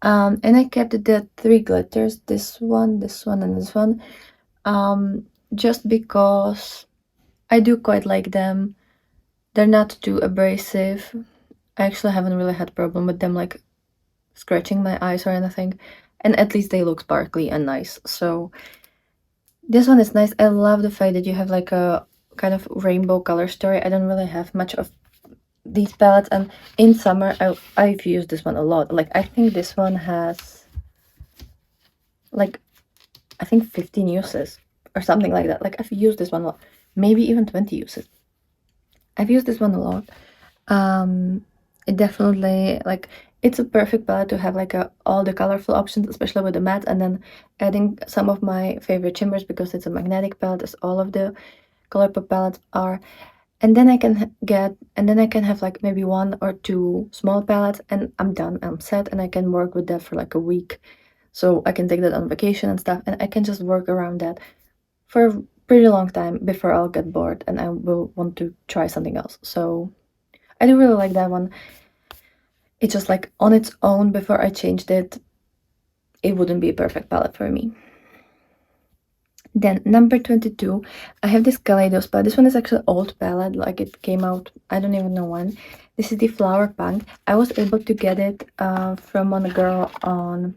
And I kept the three glitters, this one, and this one, just because I do quite like them. They're not too abrasive. I actually haven't really had problem with them like scratching my eyes or anything, and at least they look sparkly and nice. So this one is nice. I love the fact that you have like a kind of rainbow color story. I don't really have much of these palettes, and in summer I've used this one a lot. Like I think this one has like I think 15 uses or something like that. Like I've used this one a lot, maybe even 20 uses. I've used this one a lot. It definitely like it's a perfect palette to have like all the colorful options, especially with the matte, and then adding some of my favorite shimmers because it's a magnetic palette, as all of the Colourpop palettes are. And then I can have like maybe one or two small palettes, and I'm done. I'm set, and I can work with that for like a week. So I can take that on vacation and stuff, and I can just work around that for a pretty long time before I'll get bored and I will want to try something else. So I do really like that one. It's just like on its own, before I changed it, it wouldn't be a perfect palette for me. Then number 22, I have this Kaleidos palette. This one is actually old palette, like it came out, I don't even know when. This is the Flower Punk. I was able to get it from one girl on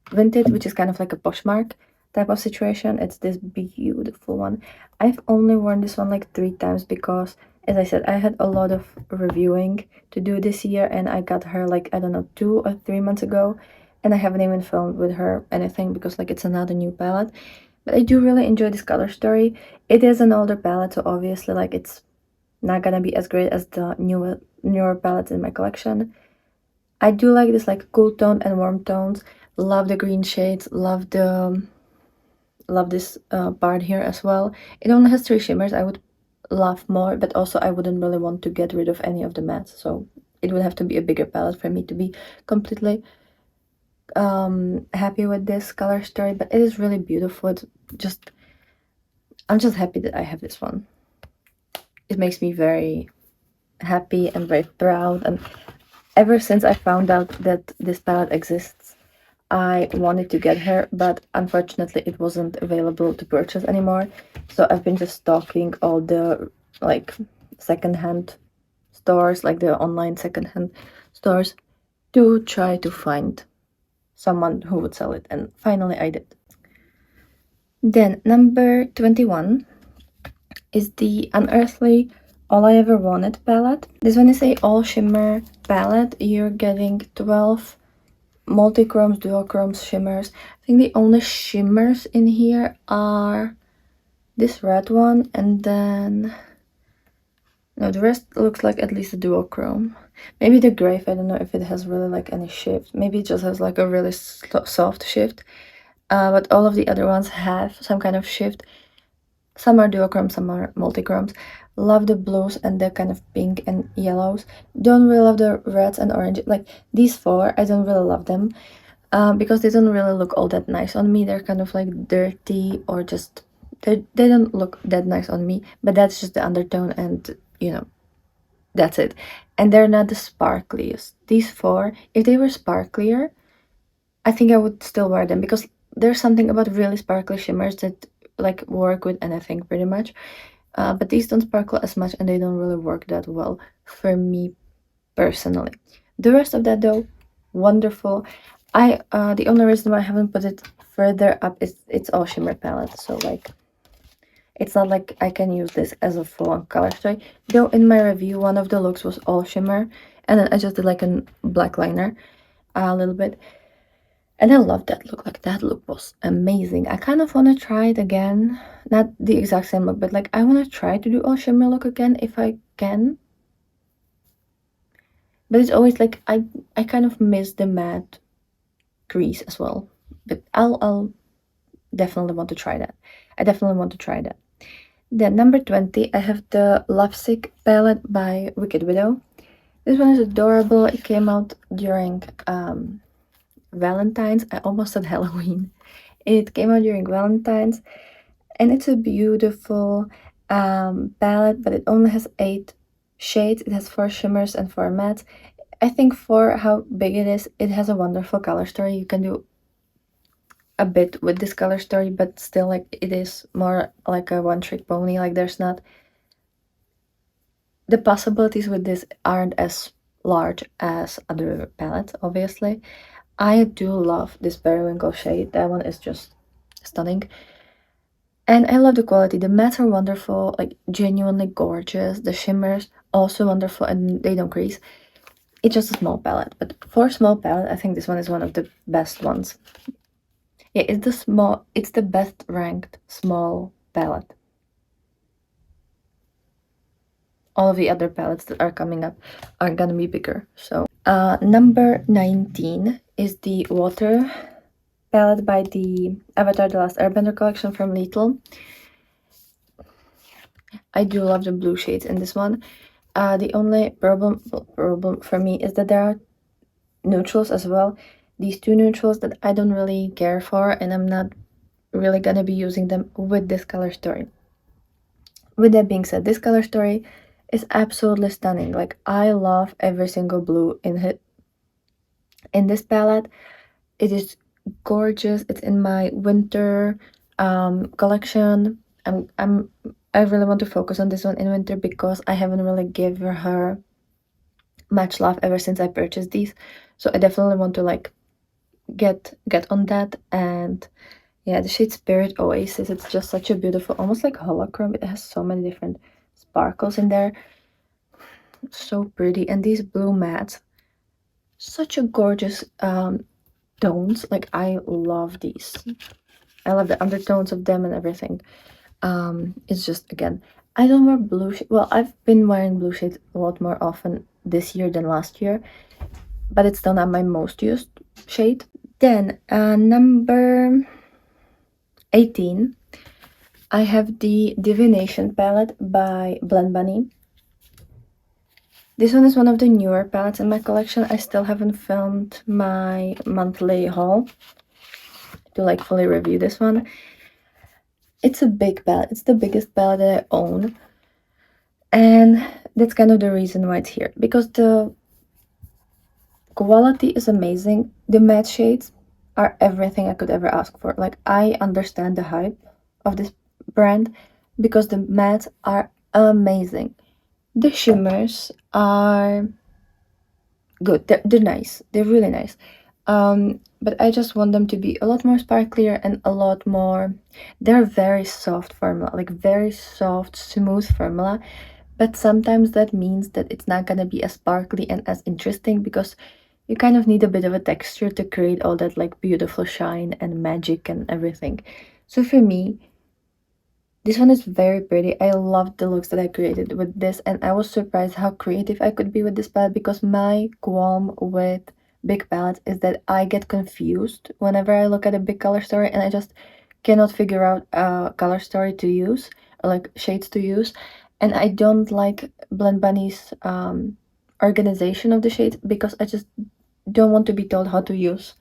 Vinted, which is kind of like a Poshmark type of situation. It's this beautiful one. I've only worn this one like 3 times because, as I said, I had a lot of reviewing to do this year, and I got her like, I don't know, 2 or 3 months ago, and I haven't even filmed with her anything because like it's another new palette. But I do really enjoy this color story. It is an older palette, so obviously like it's not gonna be as great as the newer palettes in my collection. I do like this like cool tone and warm tones. Love the green shades. Love this part here as well. It only has 3 shimmers. I would love more, but also I wouldn't really want to get rid of any of the mattes, so it would have to be a bigger palette for me to be completely happy with this color story. But it is really beautiful. It's just, I'm just happy that I have this one. It makes me very happy and very proud, and ever since I found out that this palette exists, I wanted to get her, but unfortunately it wasn't available to purchase anymore. So I've been just stalking all the like secondhand stores, like the online secondhand stores, to try to find someone who would sell it, and finally I did. Then number 21 is the Unearthly All I Ever Wanted palette. This one is a all shimmer palette. You're getting 12 multi-chromes, dual-chromes, shimmers. I think the only shimmers in here are this red one, and then no, the rest looks like at least a dual-chrome. Maybe the grape, I don't know if it has really like any shift. Maybe it just has like a really soft shift. But all of the other ones have some kind of shift. Some are duochrome, some are multichromes. Love the blues and the kind of pink and yellows. Don't really love the reds and orange. Like these 4, I don't really love them because they don't really look all that nice on me. They're kind of like dirty, or just they don't look that nice on me. But that's just the undertone, and you know, that's it. And they're not the sparkliest. These 4, if they were sparklier, I think I would still wear them, because there's something about really sparkly shimmers that like work with anything pretty much. But these don't sparkle as much, and they don't really work that well for me personally. The rest of that though, wonderful. The only reason why I haven't put it further up is it's all shimmer palette, so like it's not like I can use this as a full-on color story. Though in my review, one of the looks was all shimmer, and then I just did like a black liner a little bit. And I love that look. Like that look was amazing. I kind of want to try it again. Not the exact same look, but like I want to try to do all shimmer look again if I can. But it's always like I kind of miss the matte crease as well. but I'll definitely want to try that. I definitely want to try that. Then number 20, I have the Lovesick palette by Wicked Widow. This one is adorable. It came out during Valentine's. I almost said Halloween. It came out during Valentine's, and it's a beautiful palette, but it only has 8 shades. It has 4 shimmers and 4 mattes. I think for how big it has a wonderful color story. You can do a bit with this color story, but still, like, it is more like a one-trick pony. Like, there's not, the possibilities with this aren't as large as other palettes, obviously. I do love this periwinkle shade. That one is just stunning. And I love the quality. The mattes are wonderful, like genuinely gorgeous. The shimmers also wonderful, and they don't crease. It's just a small palette, but for a small palette, I think this one is one of the best ones. Yeah, it's the best ranked small palette. All of the other palettes that are coming up are gonna be bigger. So number 19 is the Water palette by the Avatar The Last Airbender collection from Lidl. I do love the blue shades in this one. The only problem for me is that there are neutrals as well. These 2 neutrals that I don't really care for, and I'm not really gonna be using them with this color story. With that being said, this color story is absolutely stunning. Like, I love every single blue in this palette. It is gorgeous. It's in my winter collection. I really want to focus on this one in winter because I haven't really given her much love ever since I purchased these. So I definitely want to like get on that. And yeah, the shade Spirit Oasis, it's just such a beautiful, almost like holochrome. It has so many different sparkles in there. So pretty. And these blue mattes, such a gorgeous tones. Like, I love these. I love the undertones of them and everything. It's just, again, I don't wear blue well, I've been wearing blue shades a lot more often this year than last year, but it's still not my most used shade. Then number 18, I have the Divination palette by Blend Bunny. This one is one of the newer palettes in my collection. I still haven't filmed my monthly haul to like fully review this one. It's a big palette. It's the biggest palette that I own. And that's kind of the reason why it's here. Because the quality is amazing. The matte shades are everything I could ever ask for. Like, I understand the hype of this brand because the mattes are amazing. The shimmers are good. They're nice. They're really nice. But I just want them to be a lot more sparklier and a lot more... They're very soft formula, like very soft, smooth formula. But sometimes that means that it's not gonna be as sparkly and as interesting because you kind of need a bit of a texture to create all that like beautiful shine and magic and everything. So for me, this one is very pretty. I love the looks that I created with this, and I was surprised how creative I could be with this palette because my qualm with big palettes is that I get confused whenever I look at a big color story and I just cannot figure out a color story to use or like shades to use. And I don't like Blend Bunny's organization of the shades because I just don't want to be told how to use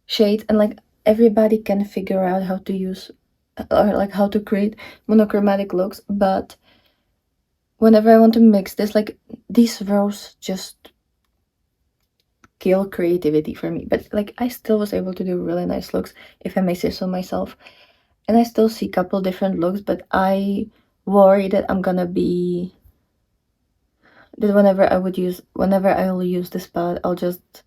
shades, and like everybody can figure out how to use or like how to create monochromatic looks, but whenever I want to mix this, like, these rows just kill creativity for me. But like, I still was able to do really nice looks, if I may say so myself, and I still see a couple different looks, but I worry that I'm gonna be that whenever I'll use this palette, I'll just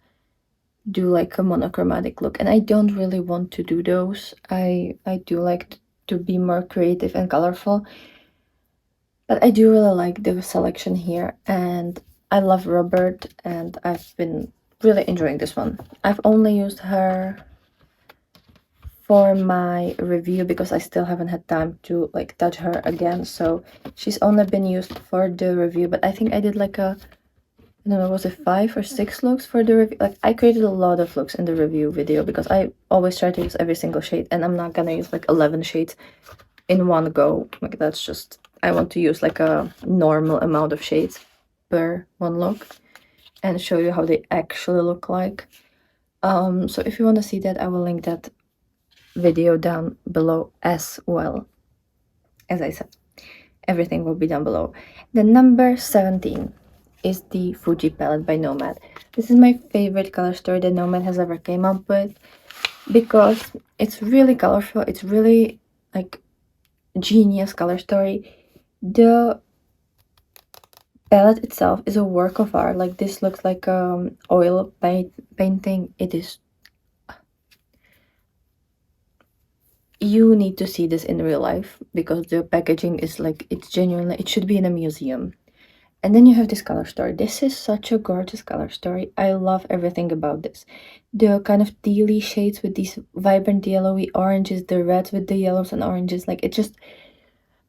do like a monochromatic look, and I don't really want to do those. I do like to be more creative and colorful, but I do really like the selection here, and I love Robert, and I've been really enjoying this one. I've only used her for my review because I still haven't had time to like touch her again, so she's only been used for the review. But I think I did like a I don't know, was it 5 or 6 looks for the review? Like, I created a lot of looks in the review video because I always try to use every single shade, and I'm not gonna use like 11 shades in one go. Like, that's just, I want to use like a normal amount of shades per one look and show you how they actually look like. So if you want to see that, I will link that video down below as well. As I said, everything will be down below. The number 17 is the Fuji palette by Nomad. This is my favorite color story that Nomad has ever came up with because it's really colorful. It's really like genius color story. The palette itself is a work of art. Like, this looks like oil painting. It is, you need to see this in real life because the packaging is like, it's genuinely, it should be in a museum. And then you have this color story. This is such a gorgeous color story. I love everything about this. The kind of tealy shades with these vibrant yellowy oranges, the reds with the yellows and oranges, like, it just,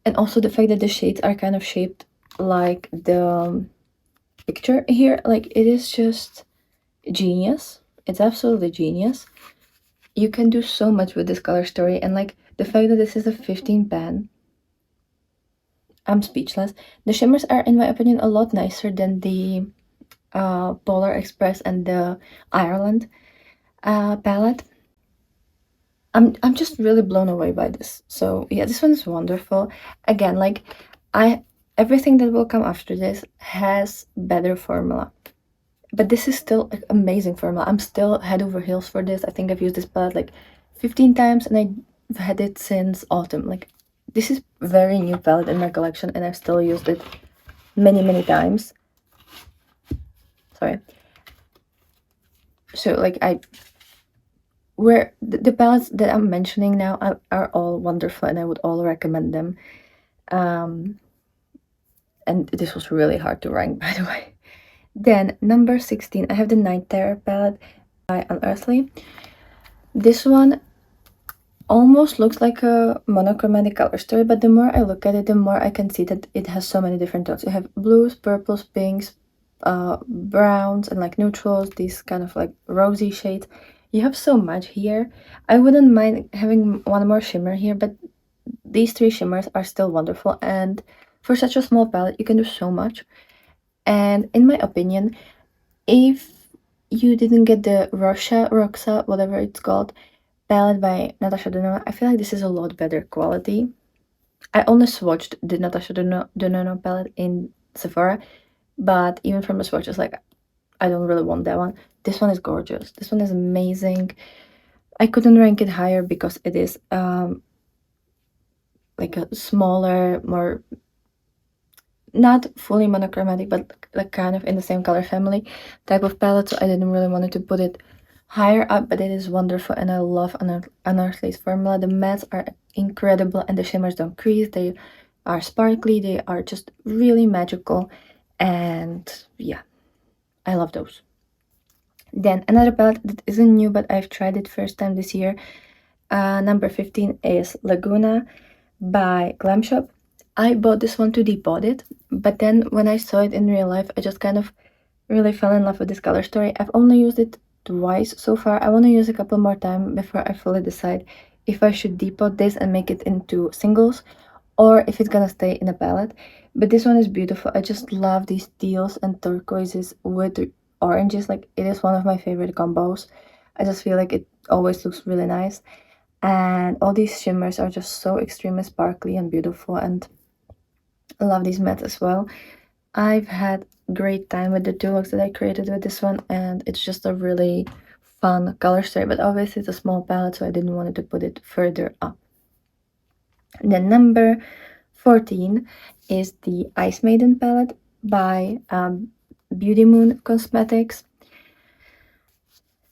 and also the fact that the shades are kind of shaped like the picture here, like, it is just genius. It's absolutely genius. You can do so much with this color story, and like the fact that this is a 15 pan, I'm speechless. The shimmers are, in my opinion, a lot nicer than the Polar Express and the Ireland palette. I'm just really blown away by this. So yeah, this one is wonderful. Again, like, everything that will come after this has better formula, but this is still an amazing formula. I'm still head over heels for this. I think I've used this palette like 15 times, and I've had it since autumn. Like, this is very new palette in my collection, and I've still used it many times. Sorry. So like, where the palettes that I'm mentioning now are all wonderful, and I would all recommend them. And this was really hard to rank, by the way. Then number 16, I have the Night Terror palette by Unearthly. This one almost looks like a monochromatic color story, but the more I look at it, the more I can see that it has so many different tones. You have blues, purples, pinks, browns, and like neutrals, these kind of like rosy shades. You have so much here. I wouldn't mind having one more shimmer here, but these 3 shimmers are still wonderful, and for such a small palette, you can do so much. And in my opinion, if you didn't get the Roxa, whatever it's called, palette by Natasha Denona, I feel like this is a lot better quality. I only swatched the Natasha Denona palette in Sephora, but even from the swatches, like, I don't really want that one. This one is gorgeous. This one is amazing. I couldn't rank it higher because it is like a smaller, more, not fully monochromatic, but like kind of in the same color family type of palette, so I didn't really want to put it higher up, but it is wonderful, and I love Unearthly's formula. The mattes are incredible, and the shimmers don't crease. They are sparkly. They are just really magical, and yeah, I love those. Then another palette that isn't new, but I've tried it first time this year. Number 15 is Laguna by Glam Shop. I bought this one to depot it, but then when I saw it in real life, I just kind of really fell in love with this color story. I've only used it twice so far. I want to use a couple more times before I fully decide if I should depot this and make it into singles, or if it's gonna stay in a palette. But this one is beautiful. I just love these teals and turquoises with oranges. Like, it is one of my favorite combos. I just feel like it always looks really nice, and all these shimmers are just so extremely sparkly and beautiful, and I love these mattes as well. I've had great time with the 2 looks that I created with this one, and it's just a really fun color story, but obviously it's a small palette, so I didn't want to put it further up. Then number 14 is the Ice Maiden palette by Beauty Moon Cosmetics.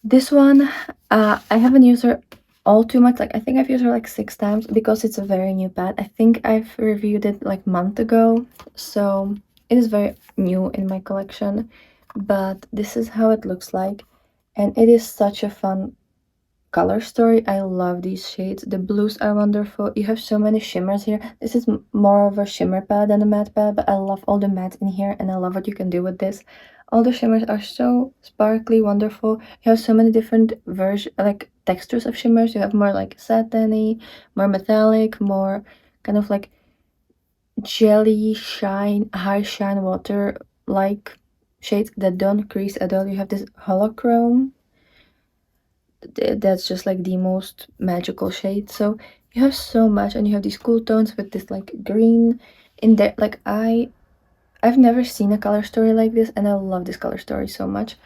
This one, I haven't used her all too much. Like, I think I've used her like 6 times because it's a very new palette. I think I've reviewed it like a month ago, so it is very new in my collection, but this is how it looks like, and it is such a fun color story. I love these shades. The blues are wonderful. You have so many shimmers here. This is more of a shimmer palette than a matte palette, but I love all the mattes in here, and I love what you can do with this. All the shimmers are so sparkly, wonderful. You have so many different like textures of shimmers. You have more like satiny, more metallic, more kind of like jelly shine, high shine water like shades that don't crease at all. You have this holochrome that's just like the most magical shade. So you have so much, and you have these cool tones with this like green in there. Like I've never seen a color story like this, and I love this color story so much.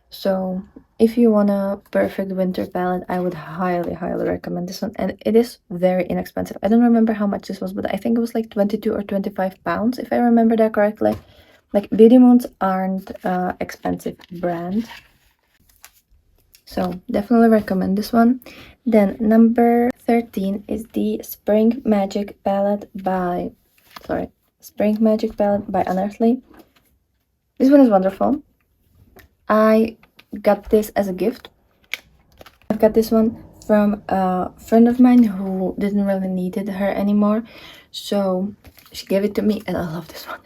So if you want a perfect winter palette, I would highly recommend this one. And it is very inexpensive. I don't remember how much this was, but I think it was like 22 or 25 pounds, if I remember that correctly. Like, Beauty Moons aren't expensive brand, so definitely recommend this one. Then number 13 is the Spring Magic palette by Unearthly. This one is wonderful. I got this as a gift. I've got this one from a friend of mine who didn't really need it her anymore, so she gave it to me, and I love this one.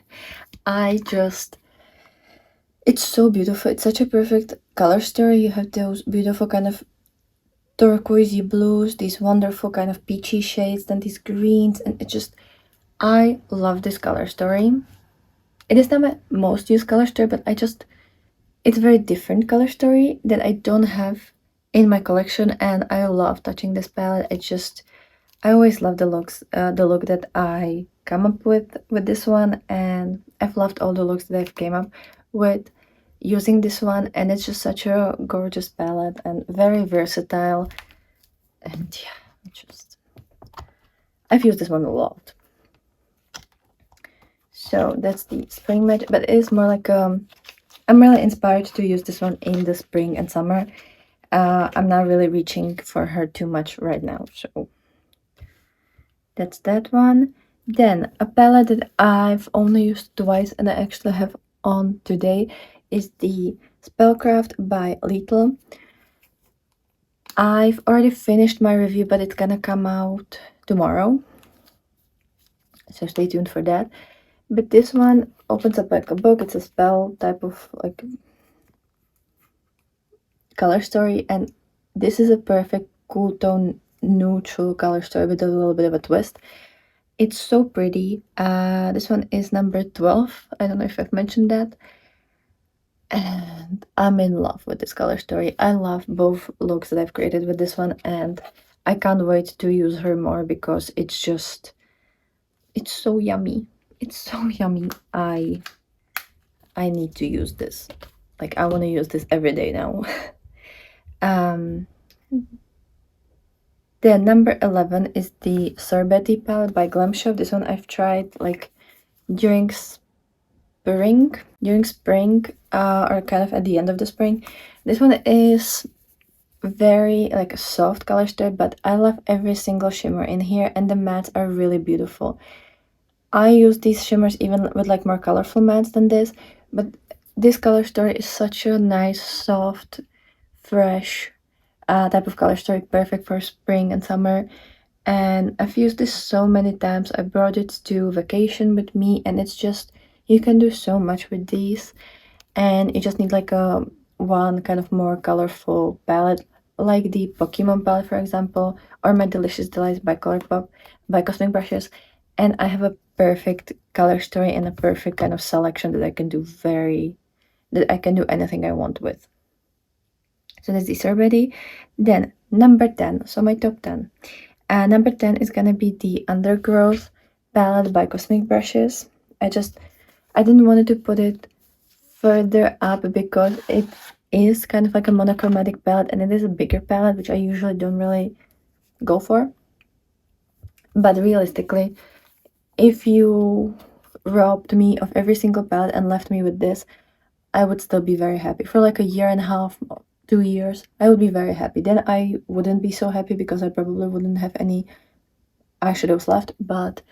It's so beautiful. It's such a perfect color story. You have those beautiful kind of turquoisey blues, these wonderful kind of peachy shades, then these greens, and I love this color story. It is not my most used color story, but it's a very different color story that I don't have in my collection, and I love touching this palette. I always love the look that I come up with this one, and I've loved all the looks that I've came up with using this one, and it's just such a gorgeous palette and very versatile. And yeah, I've used this one a lot. So that's the Spring Magic, but it is more like I'm really inspired to use this one in the spring and summer. I'm not really reaching for her too much right now, so that's that one. Then a palette that I've only used twice and I actually have on today is the Spellcraft by Little. I've already finished my review, but it's gonna come out tomorrow, so stay tuned for that. But this one opens up like a book. It's a spell type of like color story, and this is a perfect cool tone neutral color story with a little bit of a twist. It's so pretty. This one is number 12. I don't know if I've mentioned that. And I'm in love with this color story. I love both looks that I've created with this one, and I can't wait to use her more because it's so yummy. It's so yummy. I need to use this. Like, I want to use this every day now. Then number 11 is the Sorbetty palette by Glam Shop. This one I've tried like during spring, or kind of at the end of the spring. This one is very like a soft color story, but I love every single shimmer in here, and the mattes are really beautiful. I use these shimmers even with like more colorful mattes than this, but this color story is such a nice, soft, fresh type of color story, perfect for spring and summer. And I've used this so many times. I brought it to vacation with me, and it's just, you can do so much with these, and you just need like a one kind of more colorful palette, like the Pokemon palette, for example, or my Delicious Delights by Colourpop by Cosmic Brushes, and I have a perfect color story and a perfect kind of selection that I can do anything I want with. So that's the Sorbetty. Then number 10, so my top 10. Number 10 is gonna be the Undergrowth palette by Cosmic Brushes. I didn't want to put it further up because it is kind of like a monochromatic palette, and it is a bigger palette, which I usually don't really go for. But realistically, if you robbed me of every single palette and left me with this, I would still be very happy. For like a year and a half, 2 years, I would be very happy. Then I wouldn't be so happy because I probably wouldn't have any eyeshadows left, but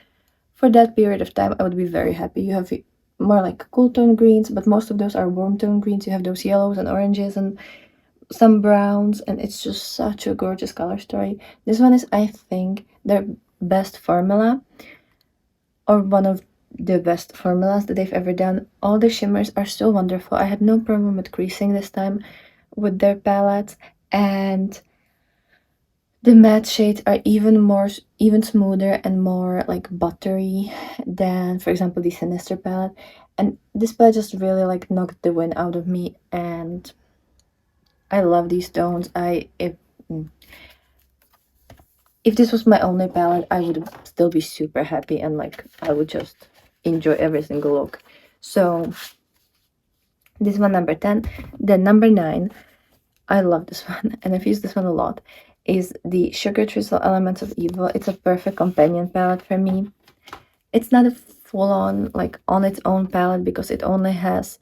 for that period of time I would be very happy. You have more like cool tone greens, but most of those are warm tone greens. You have those yellows and oranges and some browns, and it's just such a gorgeous color story. This one is, I think, their best formula, or one of the best formulas that they've ever done. All the shimmers are so wonderful. I had no problem with creasing this time with their palettes, and the matte shades are even smoother and more like buttery than, for example, the Sinister palette. And this palette just really like knocked the wind out of me, and I love these tones. If this was my only palette, I would still be super happy, and like I would just enjoy every single look. So this one, number 10. Then number 9, I love this one, and I've used this one a lot, is the Sugar Drizzle Elements of Evil. It's a perfect companion palette for me. It's not a full-on, like, on its own palette, because it only has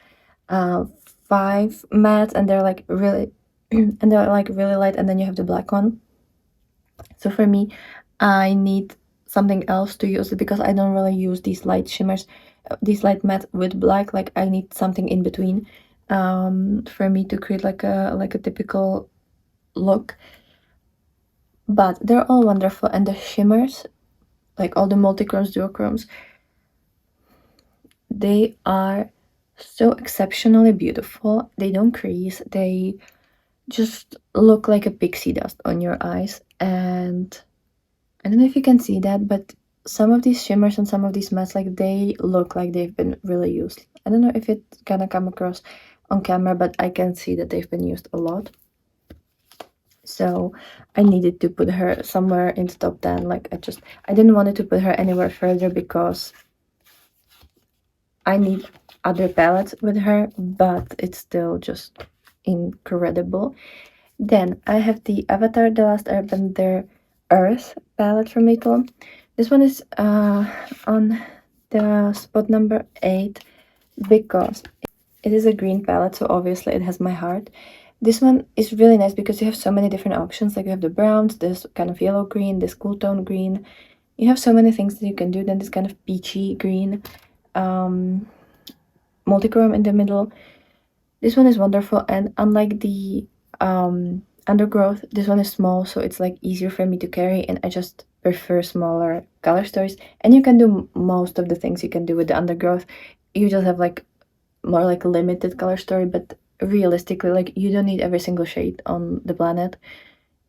5 mattes, and they're like really and they're like really light, and then you have the black one. So for me, I need something else to use it, because I don't really use these light shimmers, these light matte with black. Like, I need something in between for me to create like a typical look. But they're all wonderful, and the shimmers, like all the multichromes, duochromes, they are so exceptionally beautiful. They don't crease, they just look like a pixie dust on your eyes. And I don't know if you can see that, but some of these shimmers and some of these mattes, like, they look like they've been really used. I don't know if it's gonna come across on camera, but I can see that they've been used a lot. So I needed to put her somewhere in the top 10. Like, I didn't want to put her anywhere further, because I need other palettes with her, but it's still just incredible. Then I have the Avatar: The Last Airbender Earth palette from Little. This one is on the spot number 8, because it is a green palette, so obviously it has my heart. This one is really nice because you have so many different options. Like, you have the browns, this kind of yellow green, this cool tone green. You have so many things that you can do. Then this kind of peachy green, multichrome in the middle. This one is wonderful, and unlike the Undergrowth, this one is small, so it's like easier for me to carry, and I just prefer smaller color stories. And you can do most of the things you can do with the Undergrowth. You just have like more like a limited color story, but realistically, like, you don't need every single shade on the planet.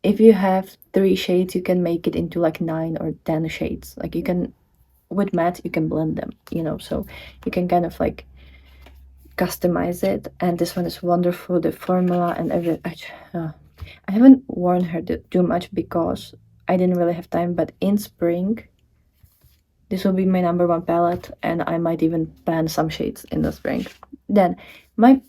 If you have 3 shades, you can make it into like 9 or 10 shades. Like, you can, with matte, you can blend them, so you can kind of like customize it. And this one is wonderful, the formula and I haven't worn her too much because I didn't really have time, but in spring this will be my number 1 palette, and I might even pan some shades in the spring. Then my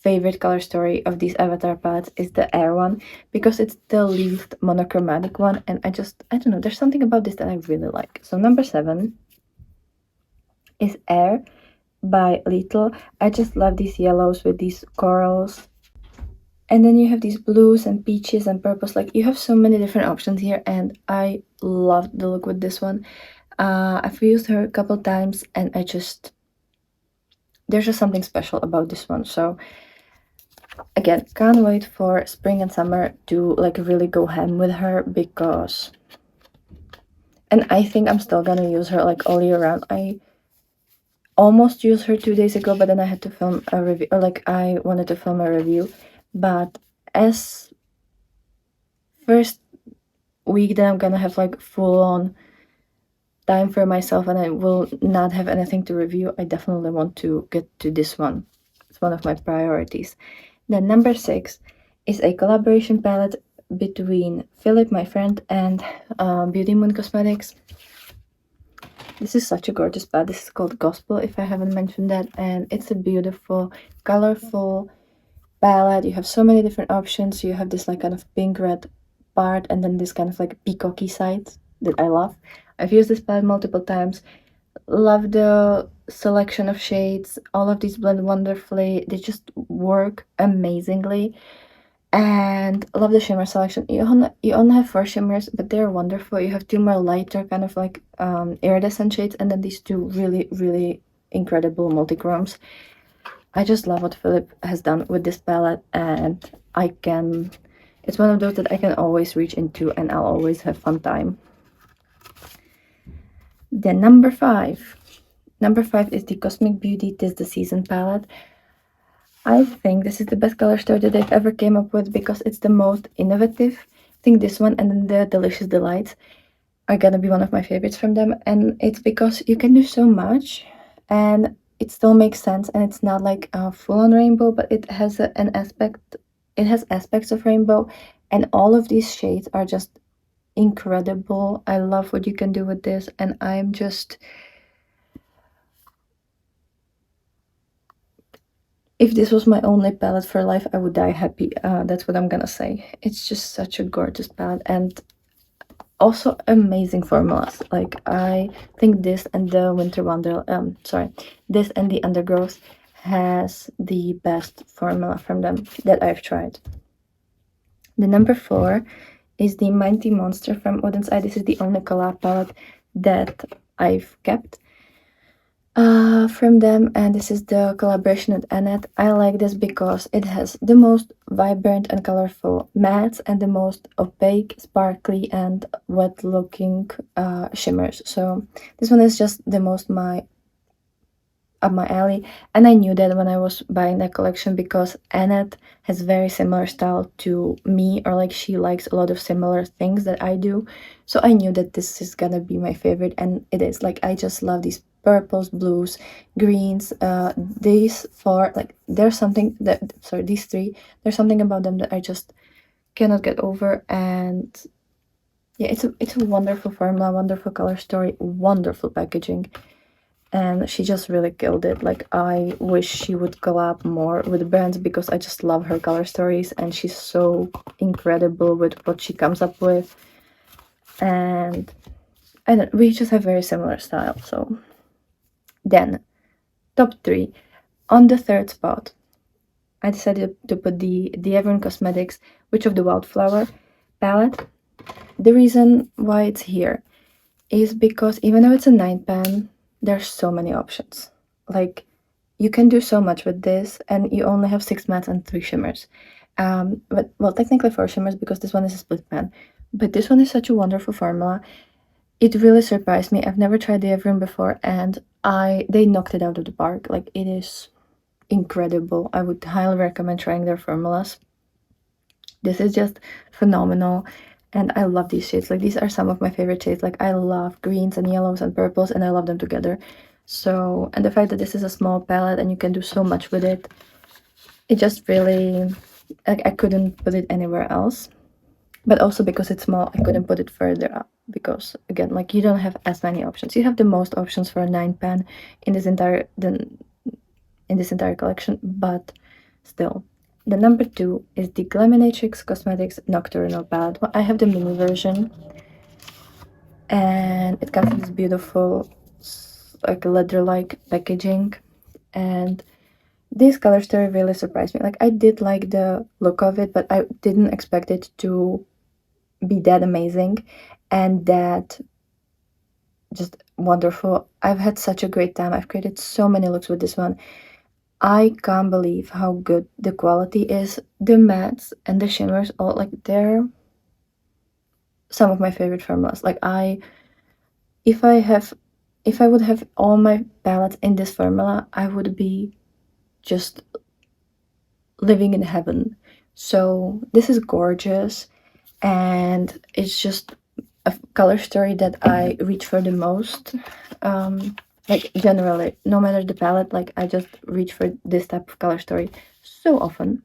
favorite color story of these Avatar palettes is the Air one, because it's the least monochromatic one, and I don't know, there's something about this that I really like. So number 7 is Air by Little. I just love these yellows with these corals, and then you have these blues and peaches and purples. Like, you have so many different options here, and I love the look with this one. I've used her a couple times, and there's just something special about this one. So again, can't wait for spring and summer to like really go ham with her, because, and I think I'm still gonna use her like all year round. I almost used her 2 days ago, but then I had to film a review, or like I wanted to film a review. But as first week that I'm gonna have like full on time for myself, and I will not have anything to review, I definitely want to get to this one. It's one of my priorities. Then number 6 is a collaboration palette between Philip, my friend, and Beauty Moon Cosmetics. This is such a gorgeous palette. This is called Gospel, if I haven't mentioned that, and it's a beautiful, colorful palette. You have so many different options. You have this like kind of pink red part, and then this kind of like peacocky side that I love. I've used this palette multiple times. Love the selection of shades. All of these blend wonderfully. They just work amazingly. And I love the shimmer selection. You only have 4 shimmers, but they're wonderful. You have 2 more lighter kind of like iridescent shades, and then these 2 really, really incredible multichromes. I just love what Philip has done with this palette, and it's one of those that I can always reach into and I'll always have fun time. Then number 5. Number 5 is the Cosmic Beauty Tis the Season palette. I think this is the best color story that they've ever came up with because it's the most innovative. I think this one and then the Delicious Delights are gonna be one of my favorites from them, and it's because you can do so much and it still makes sense, and it's not like a full-on rainbow, but it has it has aspects of rainbow, and all of these shades are just incredible. I love what you can do with this, and I'm just, if this was my only palette for life, I would die happy. That's what I'm gonna say. It's just such a gorgeous palette, and also amazing formulas. Like, I think this and the this and the Undergrowth has the best formula from them that I've tried. The number 4 is the Mighty Monster from Odin's Eye. This is the only collab palette that I've kept from them, and this is the collaboration with Annette. I like this because it has the most vibrant and colorful mattes and the most opaque, sparkly, and wet looking shimmers. So this one is just the most up my alley, and I knew that when I was buying that collection because Annette has very similar style to me, or like she likes a lot of similar things that I do, so I knew that this is gonna be my favorite, and it is. Like, I just love these purples, blues, greens. These four, like, there's something that, sorry, these three, there's something about them that I just cannot get over. And yeah, it's a wonderful formula, wonderful color story, wonderful packaging, and she just really killed it. Like, I wish she would collab more with brands because I just love her color stories, and she's so incredible with what she comes up with, and we just have very similar style. So then, top 3. On the 3rd spot, I decided to put the Avon Cosmetics Witch of the Wildflower palette. The reason why it's here is because even though it's a 9-pan, there's so many options. Like, you can do so much with this, and you only have 6 mattes and 3 shimmers. But, well, technically 4 shimmers because this one is a split pan. But this one is such a wonderful formula. It really surprised me. I've never tried the Everin before, and they knocked it out of the park. Like, it is incredible. I would highly recommend trying their formulas. This is just phenomenal, and I love these shades. Like, these are some of my favorite shades. Like, I love greens and yellows and purples, and I love them together. So, and the fact that this is a small palette and you can do so much with it, it just really, like, I couldn't put it anywhere else. But also because it's small, I couldn't put it further up because, again, like, you don't have as many options. You have the most options for a 9-pan in this entire collection, but still. The number 2 is the Glaminatrix Cosmetics Nocturnal palette. Well, I have the mini version, and it comes in this beautiful, like, leather-like packaging, and this color story really surprised me. Like, I did like the look of it, but I didn't expect it to be that amazing and that just wonderful. I've had such a great time. I've created so many looks with this one. I can't believe how good the quality is. The mattes and the shimmers, all, like, they're some of my favorite formulas. Like, if I would have all my palettes in this formula, I would be just living in heaven. So this is gorgeous, and it's just a color story that I reach for the most. Like, generally, no matter the palette, like, I just reach for this type of color story so often.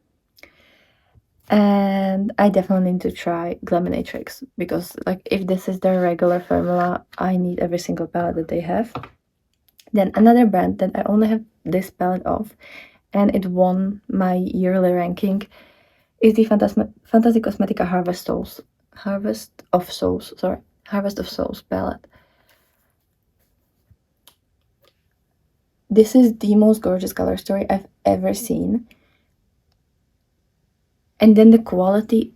And I definitely need to try Glaminatrix because, like, if this is their regular formula, I need every single palette that they have. Then another brand that I only have this palette of, and it won my yearly ranking, is the Fantasy Cosmetica Harvest of Souls palette. This is the most gorgeous color story I've ever seen. And then the quality,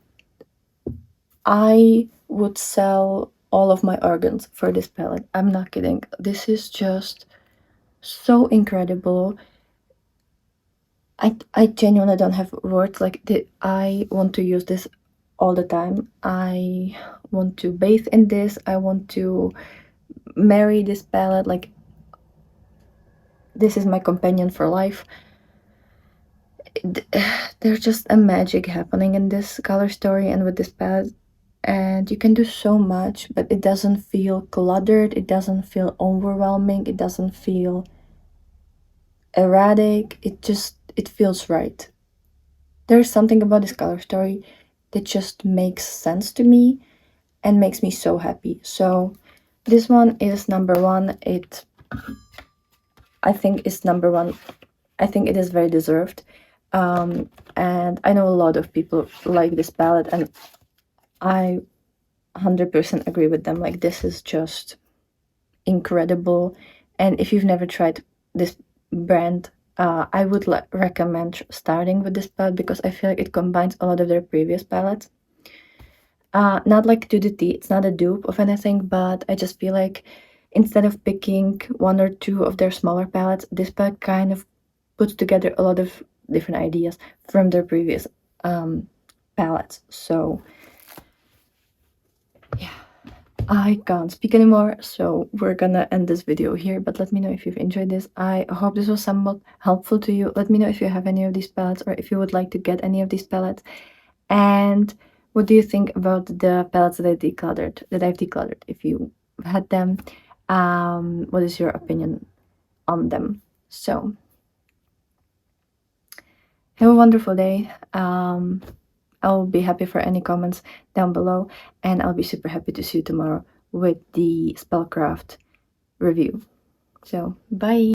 I would sell all of my organs for this palette. I'm not kidding. This is just so incredible. I genuinely don't have words. Like, I want to use this all the time. I want to bathe in this. I want to marry this palette. Like, this is my companion for life. There's just a magic happening in this color story and with this palette, and you can do so much, but it doesn't feel cluttered, it doesn't feel overwhelming, it doesn't feel erratic. It feels right. There's something about this color story that just makes sense to me and makes me so happy. So this one is number one. I think it's number one. I think it is very deserved. And I know a lot of people like this palette, and I 100% agree with them. Like, this is just incredible. And if you've never tried this brand, I would recommend starting with this palette, because I feel like it combines a lot of their previous palettes. Not like to the T, it's not a dupe of anything, but I just feel like instead of picking one or two of their smaller palettes, this palette kind of puts together a lot of different ideas from their previous palettes. So yeah, I can't speak anymore, so we're gonna end this video here. But let me know if you've enjoyed this. I hope this was somewhat helpful to you. Let me know if you have any of these palettes, or if you would like to get any of these palettes. And what do you think about the palettes that I've decluttered? If you had them, what is your opinion on them? So have a wonderful day. I'll be happy for any comments down below, and I'll be super happy to see you tomorrow with the Spellcraft review. So bye.